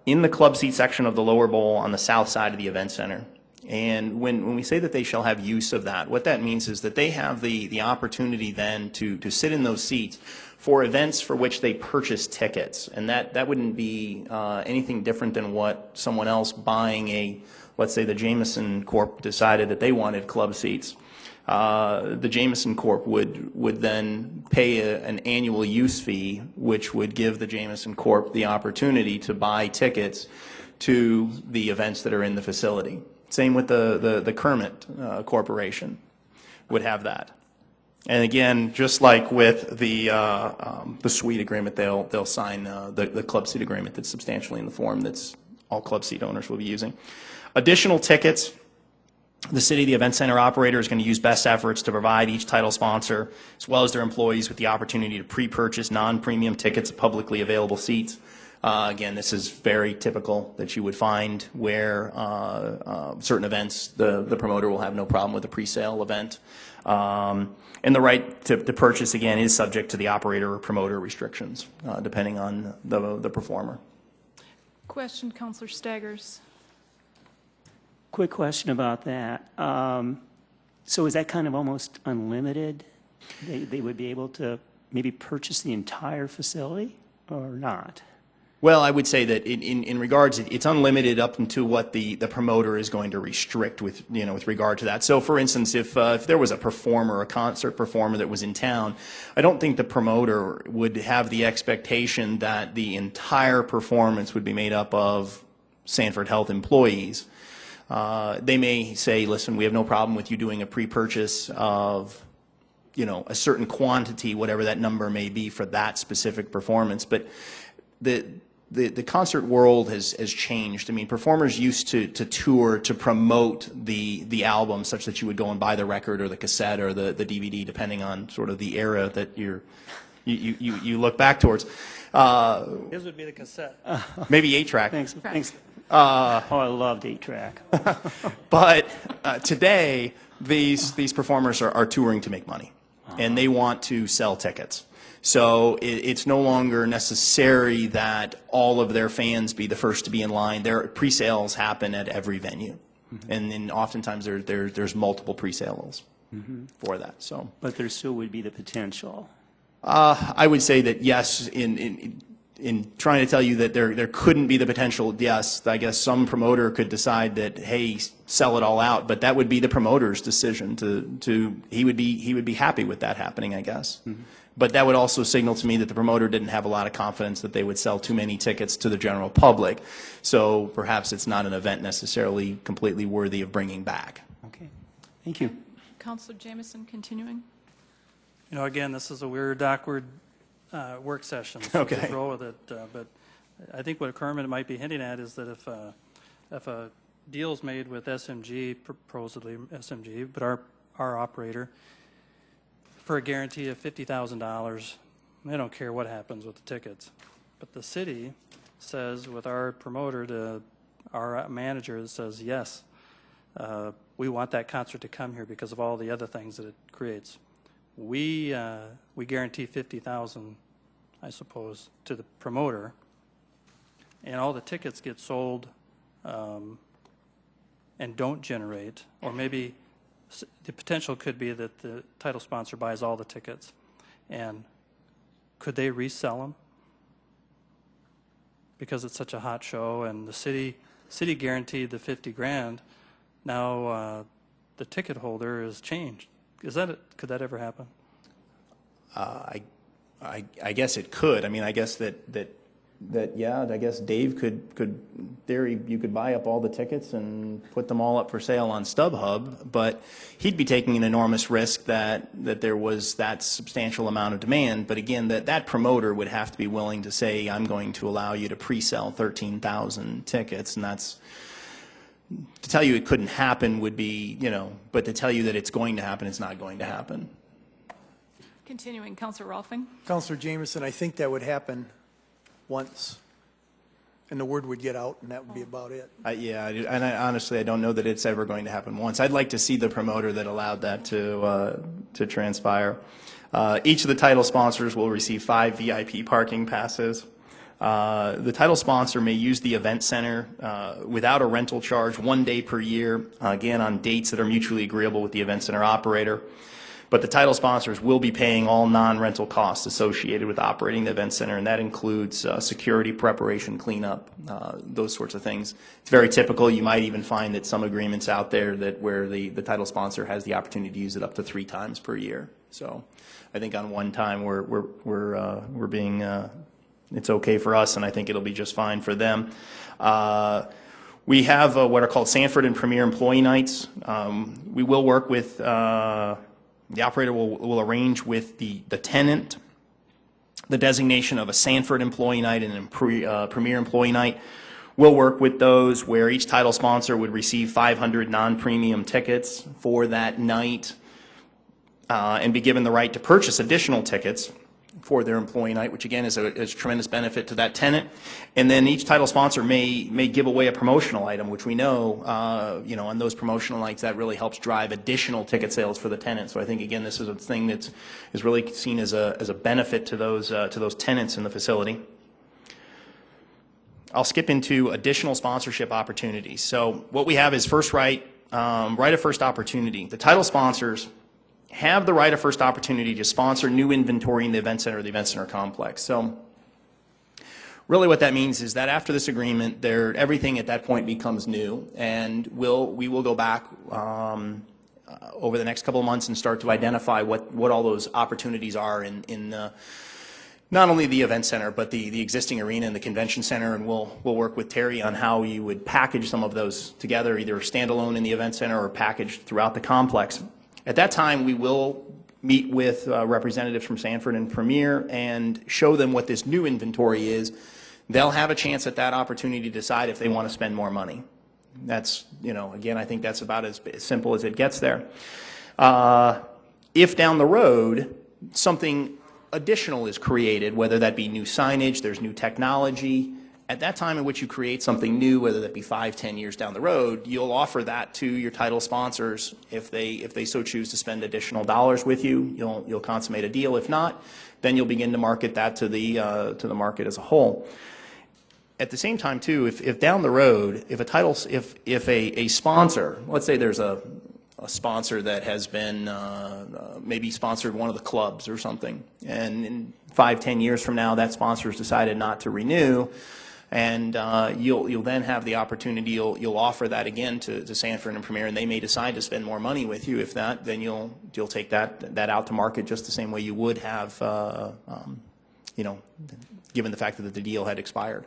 in the club seat section of the lower bowl on the south side of the event center. And when we say that they shall have use of that, what that means is that they have the opportunity then to sit in those seats for events for which they purchase tickets. And that wouldn't be anything different than what someone else buying let's say the Jameson Corp decided that they wanted club seats. The Jameson Corp would then pay an annual use fee, which would give the Jameson Corp the opportunity to buy tickets to the events that are in the facility. Same with the Kermit Corporation would have that. And again, just like with the suite agreement, they'll sign the club seat agreement that's substantially in the form that's all club seat owners will be using. Additional tickets. The city, the event center operator, is going to use best efforts to provide each title sponsor, as well as their employees, with the opportunity to pre-purchase non-premium tickets of publicly available seats. Again, this is very typical that you would find where certain events, the promoter will have no problem with a pre-sale event. And the right to purchase, again, is subject to the operator or promoter restrictions, depending on the performer. Question, Councilor Staggers. Quick question about that. So is that kind of almost unlimited? They would be able to maybe purchase the entire facility or not? Well, I would say that in regards, it's unlimited up into what the promoter is going to restrict with regard to that. So, for instance, if there was a concert performer that was in town, I don't think the promoter would have the expectation that the entire performance would be made up of Sanford Health employees. They may say, listen, we have no problem with you doing a pre-purchase of, a certain quantity, whatever that number may be for that specific performance. But the concert world has changed. I mean, performers used to tour to promote the album such that you would go and buy the record or the cassette or the DVD, depending on sort of the era that you look back towards. His would be the cassette. Maybe 8-track. Thanks. I loved 8-track. But today, these performers are touring to make money, and they want to sell tickets. So it's no longer necessary that all of their fans be the first to be in line. Their pre-sales happen at every venue, and then oftentimes there's multiple pre-sales for that. So, but there still would be the potential. I would say that yes. In trying to tell you that there couldn't be the potential, yes, I guess some promoter could decide that, hey, sell it all out, but that would be the promoter's decision. He would be happy with that happening, I guess. But that would also signal to me that the promoter didn't have a lot of confidence that they would sell too many tickets to the general public. So perhaps it's not an event necessarily completely worthy of bringing back. Okay, thank you. Councilor Jameson, continuing. Again, this is a weird, awkward work session. So Okay. just roll with it. But I think what Kermit might be hinting at is that if a deal's made with SMG, supposedly SMG, but our operator, for a guarantee of $50,000, they don't care what happens with the tickets. But the city says, with our promoter, to our manager, says, yes, we want that concert to come here because of all the other things that it creates. We guarantee $50,000, I suppose, to the promoter, and all the tickets get sold and don't generate, or maybe the potential could be that the title sponsor buys all the tickets, and could they resell them? Because it's such a hot show, and the city guaranteed the 50 grand. Now the ticket holder is changed. Could that ever happen? I guess it could. I mean, I guess that yeah, I guess Dave could theory you could buy up all the tickets and put them all up for sale on StubHub, but he'd be taking an enormous risk that there was that substantial amount of demand. But again, that promoter would have to be willing to say, I'm going to allow you to pre-sell 13,000 tickets, and that's, to tell you it couldn't happen would be, but to tell you that it's going to happen, it's not going to happen. Continuing, Councilor Rolfing. Councilor Jameson, I think that would happen once, and the word would get out, and that would be about it. Yeah, and honestly, I don't know that it's ever going to happen once. I'd like to see the promoter that allowed that to transpire. Each of the title sponsors will receive 5 VIP parking passes. The title sponsor may use the event center without a rental charge 1 day per year, again, on dates that are mutually agreeable with the event center operator. But the title sponsors will be paying all non-rental costs associated with operating the event center, and that includes security, preparation, cleanup, those sorts of things. It's very typical. You might even find that some agreements out there where the title sponsor has the opportunity to use it up to 3 times per year. So I think on one time we're being it's okay for us, and I think it'll be just fine for them. We have what are called Sanford and Premier Employee Nights. We will work with the operator will arrange with the tenant the designation of a Sanford Employee Night and a Premier Employee Night. We'll work with those where each title sponsor would receive 500 non-premium tickets for that night and be given the right to purchase additional tickets for their employee night, which again is a tremendous benefit to that tenant. And then each title sponsor may give away a promotional item, which we know, on those promotional nights that really helps drive additional ticket sales for the tenant. So I think again this is a thing that is really seen as a benefit to those tenants in the facility. I'll skip into additional sponsorship opportunities. So what we have is first right of first opportunity. The title sponsors have the right of first opportunity to sponsor new inventory in the event center or the event center complex. So really what that means is that after this agreement, everything at that point becomes new, and we will go back over the next couple of months and start to identify what all those opportunities are in not only the event center, but the existing arena and the convention center, and we'll work with Terry on how you would package some of those together, either standalone in the event center or packaged throughout the complex. At that time, we will meet with representatives from Sanford and Premier and show them what this new inventory is. They'll have a chance at that opportunity to decide if they want to spend more money. That's, again, I think that's about as simple as it gets there. If down the road something additional is created, whether that be new signage, there's new technology, at that time in which you create something new, whether that be 5, 10 years down the road, you'll offer that to your title sponsors. If they so choose to spend additional dollars with you, you'll consummate a deal. If not, then you'll begin to market that to the market as a whole. At the same time, too, if down the road, if a sponsor, let's say there's a sponsor that has been maybe sponsored one of the clubs or something, and in 5, 10 years from now, that sponsor has decided not to renew. And you'll then have the opportunity, you'll offer that again to Sanford and Premier, and they may decide to spend more money with you. If not, then you'll take that out to market just the same way you would have, given the fact that the deal had expired.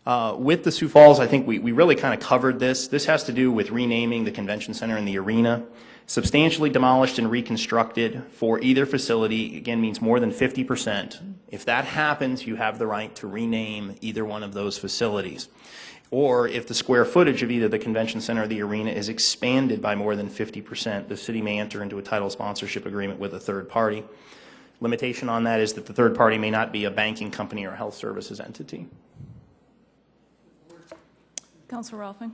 With the Sioux Falls, I think we really kind of covered this. This has to do with renaming the convention center and the arena. Substantially demolished and reconstructed for either facility, again, means more than 50%. If that happens, you have the right to rename either one of those facilities. Or if the square footage of either the convention center or the arena is expanded by more than 50%, the city may enter into a title sponsorship agreement with a third party. Limitation on that is that the third party may not be a banking company or a health services entity. Councilor Rolfing.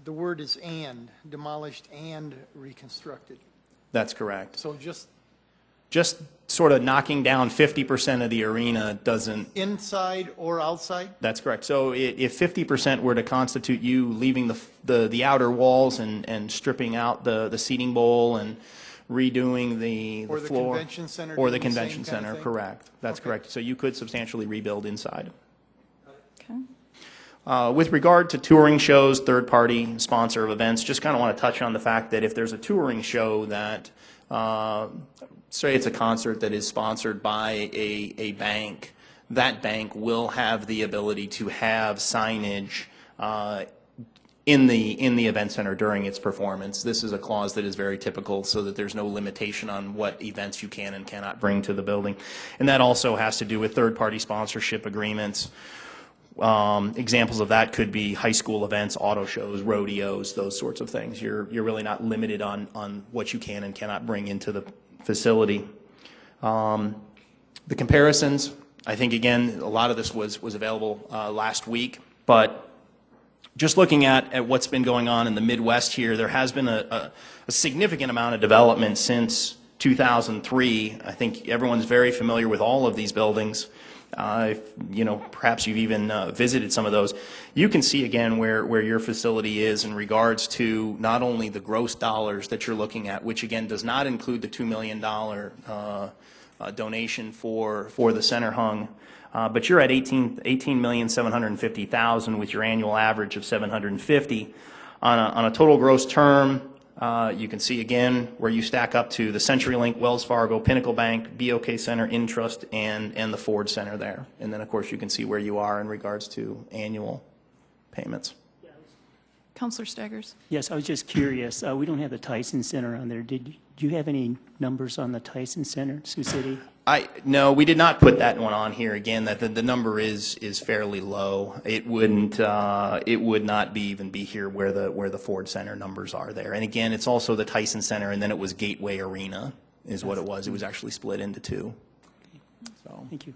The word is and, demolished and reconstructed. That's correct. So just sort of knocking down 50% of the arena doesn't... Inside or outside? That's correct. So if 50% were to constitute you leaving the outer walls and stripping out the seating bowl and redoing the Or the floor. convention center Or the doing the same convention kind of center, thing? correct. That's Okay. correct. So you could substantially rebuild inside. Okay. With regard to touring shows, third-party sponsor of events, just kind of want to touch on the fact that if there's a touring show that, say it's a concert that is sponsored by a bank, that bank will have the ability to have signage in the event center during its performance. This is a clause that is very typical so that there's no limitation on what events you can and cannot bring to the building. And that also has to do with third-party sponsorship agreements. Examples of that could be high school events, auto shows, rodeos, those sorts of things. You're really not limited on what you can and cannot bring into the facility. The comparisons, I think, again, a lot of this was available last week, but just looking at what's been going on in the Midwest here, there has been a significant amount of development since 2003. I think everyone's very familiar with all of these buildings. Perhaps you've even visited some of those. You can see again where your facility is in regards to not only the gross dollars that you're looking at, which again does not include the $2 million donation for the center hung, but you're at $18,750,000 with your annual average of $750 on a total gross term. You can see again where you stack up to the CenturyLink, Wells Fargo, Pinnacle Bank, BOK Center, Intrust, and the Ford Center there. And then, of course, you can see where you are in regards to annual payments. Councilor Staggers. Yes, I was just curious. We don't have the Tyson Center on there. Do you have any numbers on the Tyson Center, Sioux City? No, we did not put that one on here. Again, that the number is fairly low. It wouldn't. It would not even be here where the Ford Center numbers are there. And again, it's also the Tyson Center, and then it was Gateway Arena, is what it was. It was actually split into two. So. Thank you.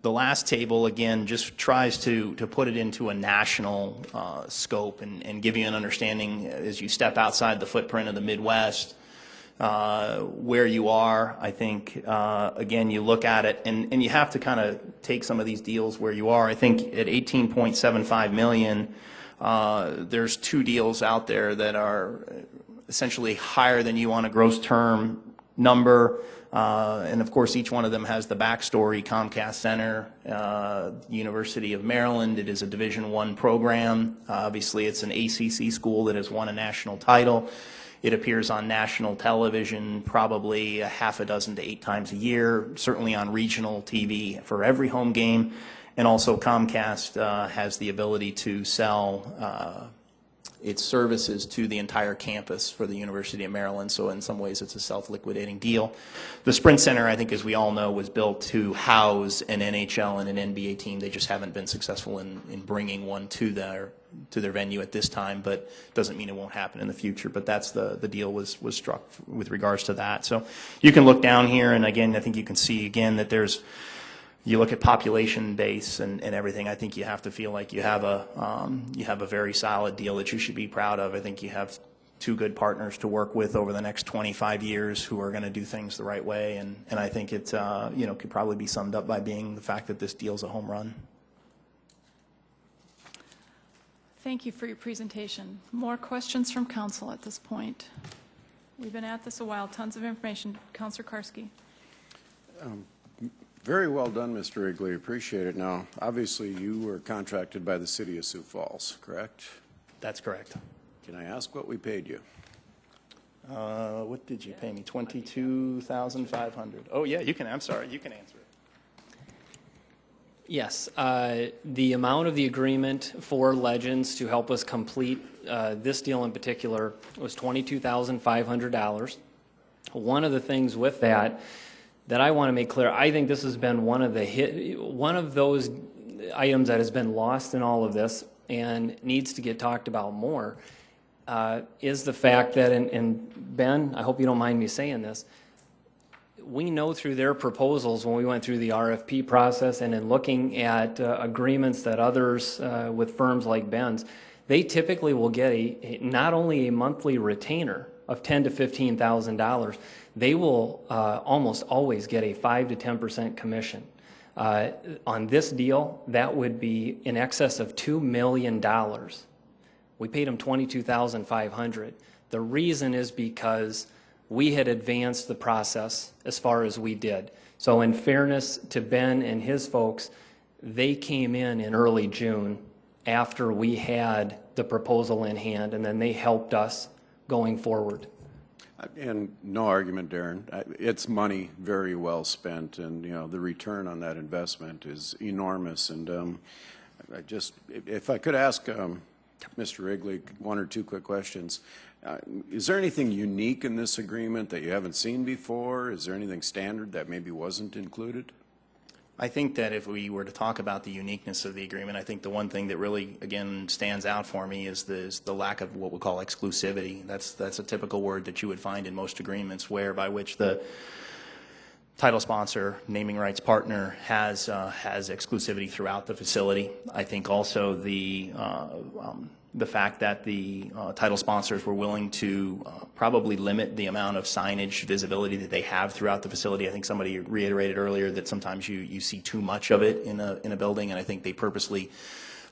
The last table, again, just tries to put it into a national scope and give you an understanding as you step outside the footprint of the Midwest, where you are. I think, again, you look at it, and you have to kind of take some of these deals where you are. I think at $18.75 million, there's two deals out there that are essentially higher than you on a gross term number. And of course, each one of them has the backstory. Comcast Center, University of Maryland. It is a Division I program. Obviously, it's an ACC school that has won a national title. It appears on national television probably a half a dozen to 8 times a year, certainly on regional TV for every home game. And also Comcast has the ability to sell its services to the entire campus for the University of Maryland, so in some ways it's a self-liquidating deal. The Sprint Center, I think, as we all know, was built to house an NHL and an NBA team. They just haven't been successful in bringing one to their venue at this time, but doesn't mean it won't happen in the future. But that's the deal was struck with regards to that. So you can look down here, and again, I think you can see again that there's, you look at population base and everything, I think you have to feel like you have a very solid deal that you should be proud of. I think you have two good partners to work with over the next 25 years who are going to do things the right way, and I think it could probably be summed up by being the fact that this deal's a home run. Thank you for your presentation. More questions from council at this point? We've been at this a while. Tons of information. Councilor Karski. Very well done, Mr. Wrigley. Appreciate it. Now, obviously, you were contracted by the City of Sioux Falls, correct? That's correct. Can I ask what we paid you? What did you pay me? $22,500. Oh yeah, you can. I'm sorry, you can answer it. Yes, the amount of the agreement for Legends to help us complete this deal in particular was $22,500. One of the things with that I want to make clear, I think this has been one of those items that has been lost in all of this and needs to get talked about more, is the fact that, and Ben, I hope you don't mind me saying this, we know through their proposals when we went through the RFP process and in looking at agreements that others with firms like Ben's, they typically will get not only a monthly retainer of $10,000 to $15,000, they will almost always get a 5 to 10% commission. On this deal, that would be in excess of $2 million We paid them $22,500. The reason is because we had advanced the process as far as we did. So in fairness to Ben and his folks, they came in early June after we had the proposal in hand, and then they helped us going forward. And no argument, Darren. It's money very well spent, and the return on that investment is enormous. And I just, if I could ask Mr. Wrigley one or two quick questions. Is there anything unique in this agreement that you haven't seen before? Is there anything standard that maybe wasn't included? I think that if we were to talk about the uniqueness of the agreement, I think the one thing that really, again, stands out for me is the lack of what we call exclusivity. That's a typical word that you would find in most agreements, by which the title sponsor, naming rights partner has exclusivity throughout the facility. I think also the fact that the title sponsors were willing to probably limit the amount of signage visibility that they have throughout the facility. I think somebody reiterated earlier that sometimes you see too much of it in a building, and I think they purposely,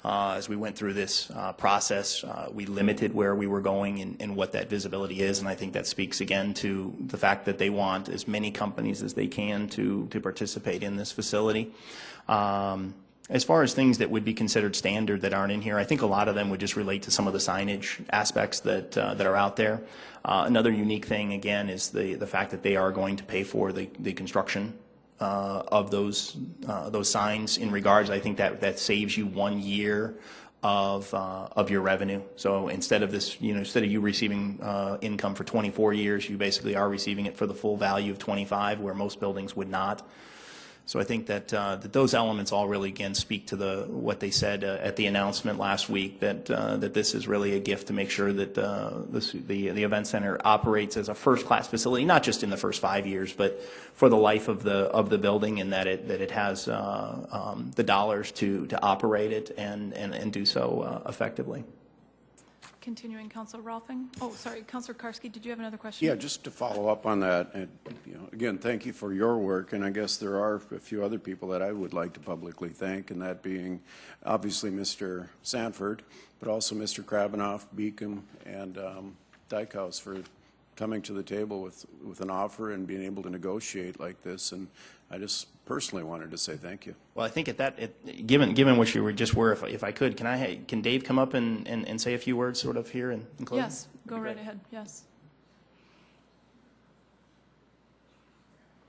as we went through this process, we limited where we were going and what that visibility is, and I think that speaks again to the fact that they want as many companies as they can to participate in this facility. As far as things that would be considered standard that aren't in here, I think a lot of them would just relate to some of the signage aspects that are out there. Another unique thing, again, is the fact that they are going to pay for the construction of those signs. In regards, I think that saves you 1 year of your revenue. So instead of this, instead of you receiving income for 24 years, you basically are receiving it for the full value of 25, where most buildings would not. So I think that those elements all really, again, speak to what they said at the announcement last week, that this is really a gift to make sure that the event center operates as a first-class facility, not just in the first 5 years, but for the life of the building, and that it has the dollars to operate it and do so effectively. Continuing, Councilor Rolfing. Oh, sorry, Councilor Karski, did you have another question? Yeah, just to follow up on that, and, again, thank you for your work, and I guess there are a few other people that I would like to publicly thank, and that being obviously Mr. Sanford, but also Mr. Krabenoff, Beacom, and Dykehouse for coming to the table with an offer and being able to negotiate like this, and I just personally wanted to say thank you. Well, I think given what you were, if I could, can Dave come up and say a few words sort of here in closing? Yes, go right ahead, yes.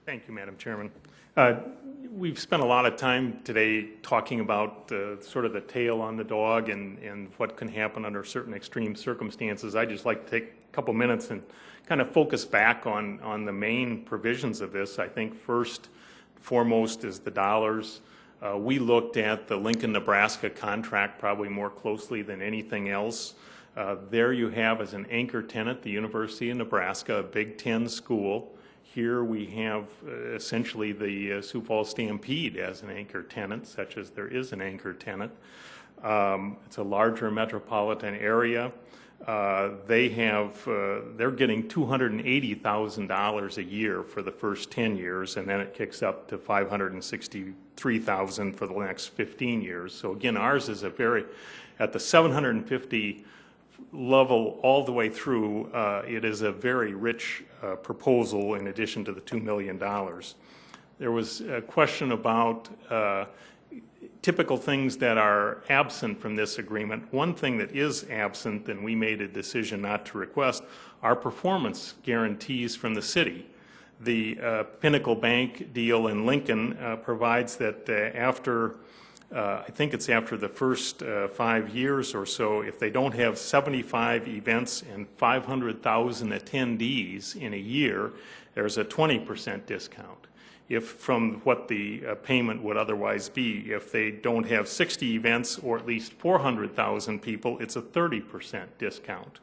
Thank you, Madam Chairman. We've spent a lot of time today talking about sort of the tail on the dog and what can happen under certain extreme circumstances. I'd just like to take a couple minutes and kind of focus back on the main provisions of this. I think first foremost is the dollars. We looked at the Lincoln, Nebraska contract probably more closely than anything else. There you have as an anchor tenant the University of Nebraska, a Big Ten school. Here we have essentially the Sioux Falls Stampede as an anchor tenant, such as there is an anchor tenant. It's a larger metropolitan area. They're getting $280,000 a year for the first 10 years, and then it kicks up to $563,000 for the next 15 years. So again, ours is at the 750 level all the way through, it is a very rich proposal in addition to the $2 million. There was a question about typical things that are absent from this agreement. One thing that is absent, and we made a decision not to request, are performance guarantees from the city. The Pinnacle Bank deal in Lincoln provides that after, I think it's after the first 5 years or so, if they don't have 75 events and 500,000 attendees in a year, there's a 20% discount. If from what the payment would otherwise be. If they don't have 60 events or at least 400,000 people, it's a 30% discount.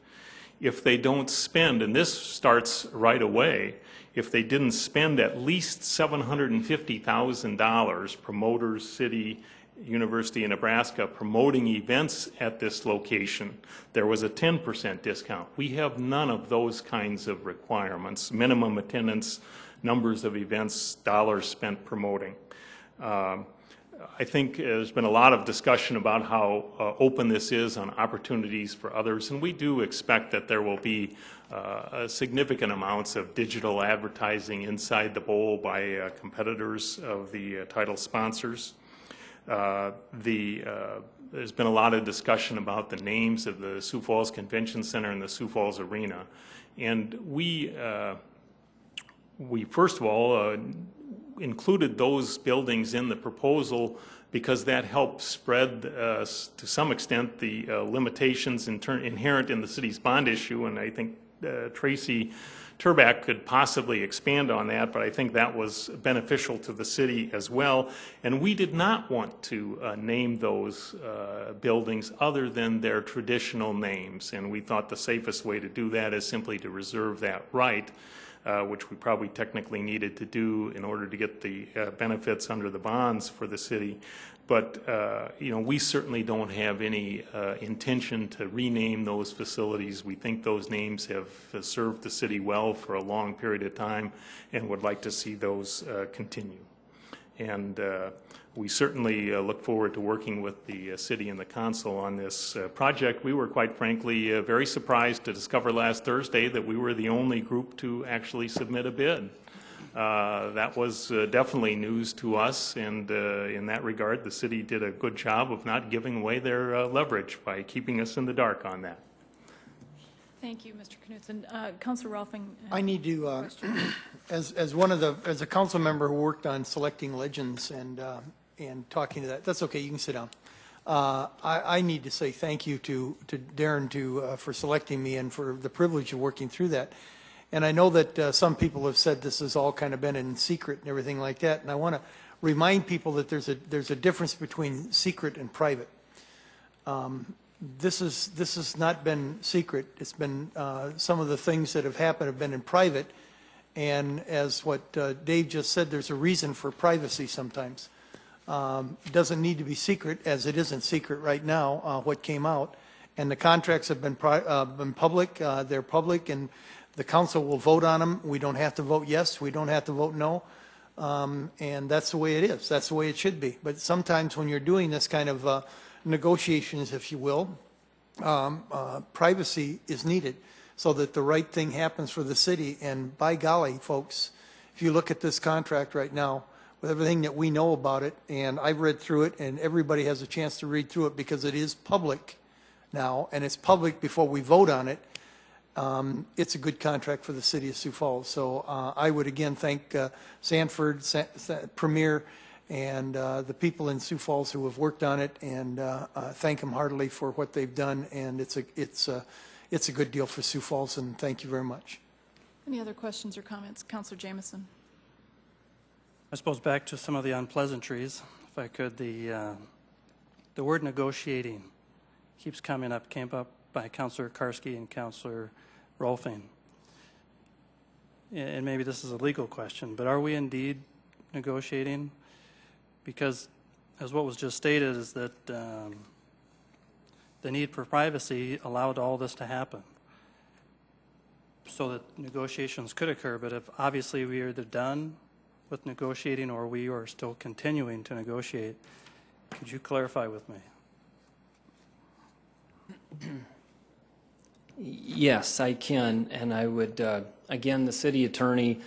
If they don't spend, and this starts right away, if they didn't spend at least $750,000, promoters, city, University of Nebraska, promoting events at this location, there was a 10% discount. We have none of those kinds of requirements, minimum attendance, numbers of events, dollars spent promoting. I think there's been a lot of discussion about how open this is on opportunities for others, and we do expect that there will be significant amounts of digital advertising inside the bowl by competitors of the title sponsors. There's been a lot of discussion about the names of the Sioux Falls Convention Center and the Sioux Falls Arena, and we first of all included those buildings in the proposal because that helps spread to some extent the limitations inherent in the city's bond issue, and I think Tracy Turback could possibly expand on that, but I think that was beneficial to the city as well. And we did not want to name those buildings other than their traditional names, and we thought the safest way to do that is simply to reserve that right, which we probably technically needed to do in order to get the benefits under the bonds for the city. But we certainly don't have any intention to rename those facilities. We think those names have served the city well for a long period of time and would like to see those continue. And we certainly look forward to working with the city and the council on this project. We were, quite frankly, very surprised to discover last Thursday that we were the only group to actually submit a bid. That was definitely news to us, and in that regard, the city did a good job of not giving away their leverage by keeping us in the dark on that. Thank you, Mr. Knutson. Councilor Rolfing. I need to, as a council member who worked on selecting legends and talking to that. That's okay. You can sit down. I need to say thank you to Darren for selecting me and for the privilege of working through that. And I know that some people have said this has all kind of been in secret and everything like that. And I want to remind people that there's a difference between secret and private. This has not been secret. It's been some of the things that have happened have been in private. And as what Dave just said, there's a reason for privacy sometimes. It doesn't need to be secret, as it isn't secret right now, what came out. And the contracts have been public. They're public, and the council will vote on them. We don't have to vote yes. We don't have to vote no. And that's the way it is. That's the way it should be. But sometimes when you're doing this kind of negotiations, if you will, privacy is needed so that the right thing happens for the city. And by golly, folks, if you look at this contract right now, with everything that we know about it, and I've read through it, and everybody has a chance to read through it because it is public now, and it's public before we vote on it. It's a good contract for the city of Sioux Falls. So I would again thank Sanford, Premier, and the people in Sioux Falls who have worked on it, and thank them heartily for what they've done. And it's a good deal for Sioux Falls, and thank you very much. Any other questions or comments? Councilor Jamieson. I suppose back to some of the unpleasantries, if I could. The word negotiating keeps coming up, came up by Councilor Karski and Councilor Rolfing. And maybe this is a legal question, but are we indeed negotiating? Because as what was just stated is that the need for privacy allowed all this to happen so that negotiations could occur. But if obviously we are either done with negotiating or we are still continuing to negotiate, could you clarify with me? Yes, I can, and I would, again, the city attorney,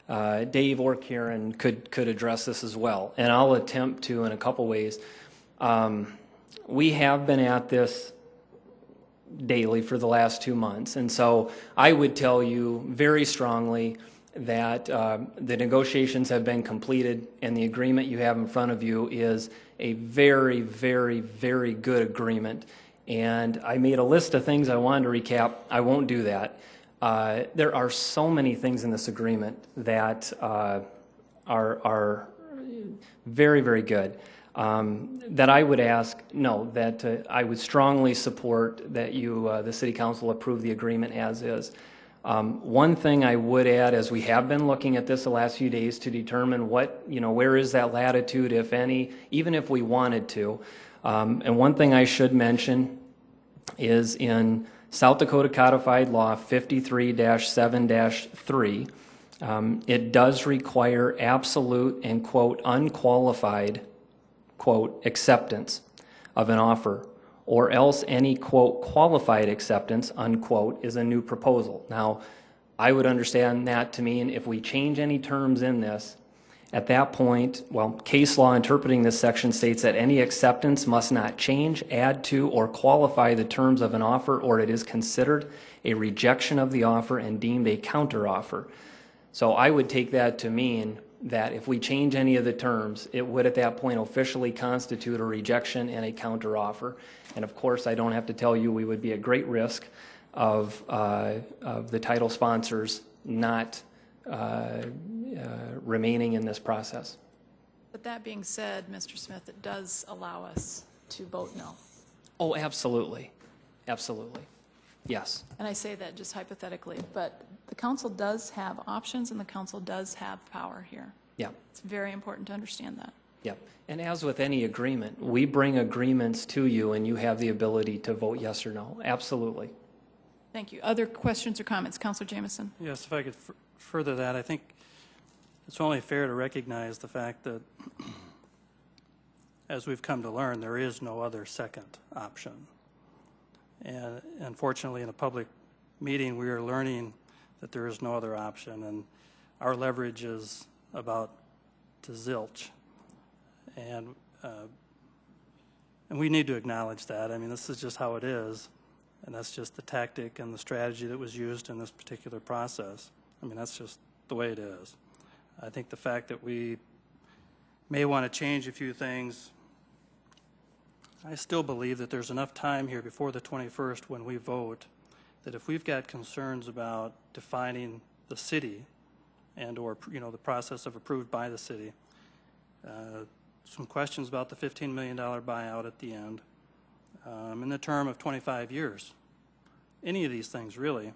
Dave or Karen, could address this as well, and I'll attempt to in a couple ways. We have been at this daily for the last 2 months, and so I would tell you very strongly that the negotiations have been completed, and the agreement you have in front of you is a very, very, very good agreement. And I made a list of things I wanted to recap. I won't do that. There are so many things in this agreement that are very, very good that I would ask, that I would strongly support that you, the City Council, approve the agreement as is. One thing I would add, as we have been looking at this the last few days to determine where is that latitude, if any, even if we wanted to. And one thing I should mention is in South Dakota Codified Law 53-7-3, it does require absolute and, quote, unqualified quote, acceptance of an offer, or else any, quote, qualified acceptance, unquote, is a new proposal. Now, I would understand that to mean if we change any terms in this, at that point, well, case law interpreting this section states that any acceptance must not change, add to, or qualify the terms of an offer, or it is considered a rejection of the offer and deemed a counteroffer. So I would take that to mean that if we change any of the terms, it would at that point officially constitute a rejection and a counteroffer. And of course, I don't have to tell you we would be at great risk of the title sponsors not remaining in this process. But that being said, Mr. Smith, it does allow us to vote no. Oh, absolutely. Absolutely. Yes. And I say that just hypothetically, but the council does have options and the council does have power here. Yeah. It's very important to understand that. Yep. And as with any agreement, we bring agreements to you and you have the ability to vote yes or no. Absolutely. Thank you. Other questions or comments? Councilor Jameson. Yes, if I could further that, I think it's only fair to recognize the fact that, as we've come to learn, there is no other second option. And unfortunately, in a public meeting, we are learning that there is no other option, and our leverage is about to zilch. And we need to acknowledge that. I mean, this is just how it is, and that's just the tactic and the strategy that was used in this particular process. I mean, that's just the way it is. I think the fact that we may want to change a few things, I still believe that there's enough time here before the 21st when we vote that if we've got concerns about defining the city and or, you know, the process of approved by the city, some questions about the $15 million buyout at the end, in the term of 25 years, any of these things really,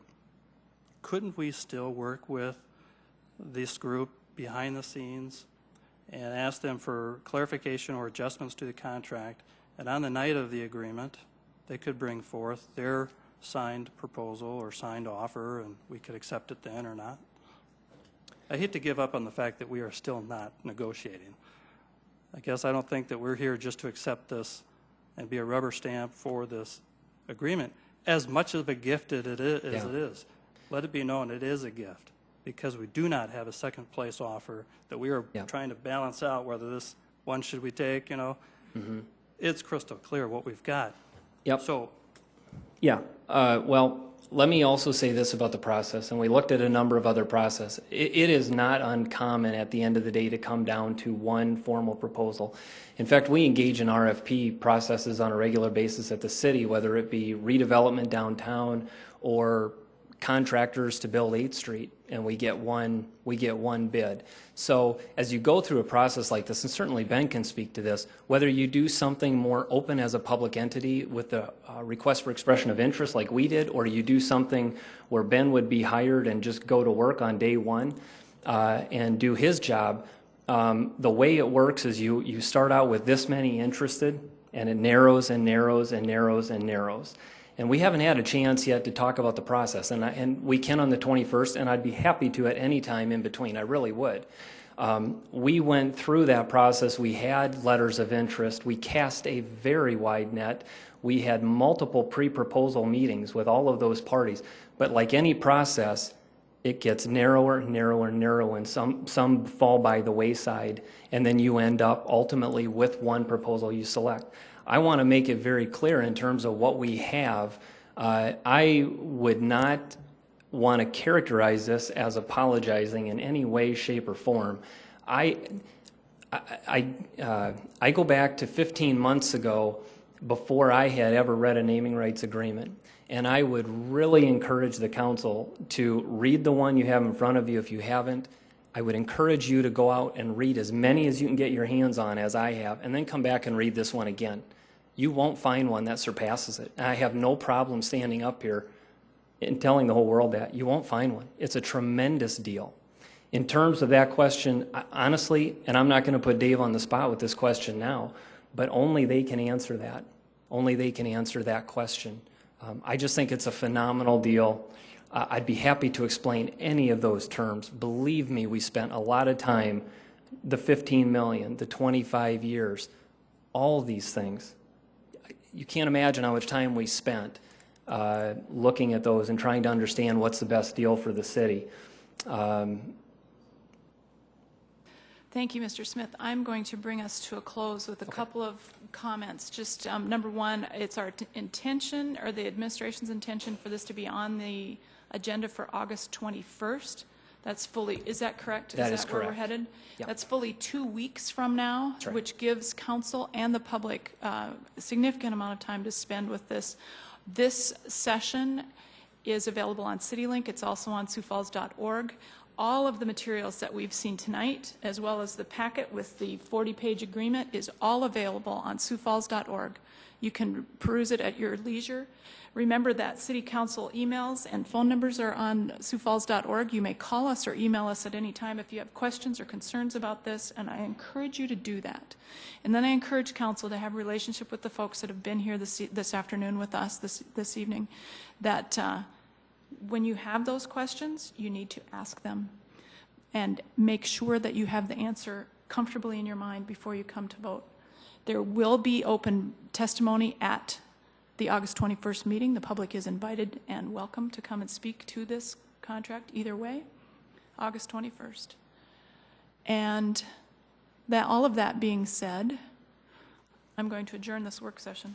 couldn't we still work with this group behind the scenes and ask them for clarification or adjustments to the contract, and on the night of the agreement, they could bring forth their signed proposal or signed offer, and we could accept it then or not? I hate to give up on the fact that we are still not negotiating. I guess I don't think that we're here just to accept this and be a rubber stamp for this agreement, as much of a gift as it is. Let it be known it is a gift, because we do not have a second place offer that we are trying to balance out whether this one should we take, you know. Mm-hmm. It's crystal clear what we've got. Yep. So, yeah. Well, let me also say this about the process, and we looked at a number of other processes. It is not uncommon at the end of the day to come down to one formal proposal. In fact, we engage in RFP processes on a regular basis at the city, whether it be redevelopment downtown or contractors to build 8th Street, and we get one bid. So as you go through a process like this, and certainly Ben can speak to this, whether you do something more open as a public entity with the request for expression of interest like we did, or you do something where Ben would be hired and just go to work on day one and do his job, the way it works is you start out with this many interested, and it narrows and narrows and narrows and narrows. And we haven't had a chance yet to talk about the process, and we can on the 21st, and I'd be happy to at any time in between. I really would. We went through that process. We had letters of interest. We cast a very wide net. We had multiple pre-proposal meetings with all of those parties. But like any process, it gets narrower, narrower, narrower, and some fall by the wayside, and then you end up ultimately with one proposal you select. I want to make it very clear in terms of what we have. I would not want to characterize this as apologizing in any way, shape, or form. I go back to 15 months ago before I had ever read a naming rights agreement, and I would really encourage the council to read the one you have in front of you if you haven't. I would encourage you to go out and read as many as you can get your hands on, as I have, and then come back and read this one again. You won't find one that surpasses it. I have no problem standing up here and telling the whole world that. You won't find one. It's a tremendous deal. In terms of that question, honestly, and I'm not going to put Dave on the spot with this question now, but only they can answer that. Only they can answer that question. I just think it's a phenomenal deal. I'd be happy to explain any of those terms. Believe me, we spent a lot of time, the $15 million, the 25 years. all of these things. You can't imagine how much time we spent looking at those and trying to understand what's the best deal for the city. Thank you, Mr. Smith. I'm going to bring us to a close with a couple of comments. Just number one, it's our intention, or the administration's intention, for this to be on the agenda for August 21st. That's fully, is that correct? That is is that where we're correct. headed? Yep. That's fully 2 weeks from now, That's right. which gives council and the public a significant amount of time to spend with this. This session is available on CityLink. It's also on siouxfalls.org. All of the materials that we've seen tonight, as well as the packet with the 40-page agreement, is all available on siouxfalls.org. You can peruse it at your leisure. Remember that City Council emails and phone numbers are on siouxfalls.org. You may call us or email us at any time if you have questions or concerns about this, and I encourage you to do that. And then I encourage Council to have a relationship with the folks that have been here this afternoon with us, this evening, that when you have those questions, you need to ask them and make sure that you have the answer comfortably in your mind before you come to vote. There will be open testimony at the August 21st meeting. The public is invited and welcome to come and speak to this contract either way, August 21st. And that all of that being said, I'm going to adjourn this work session.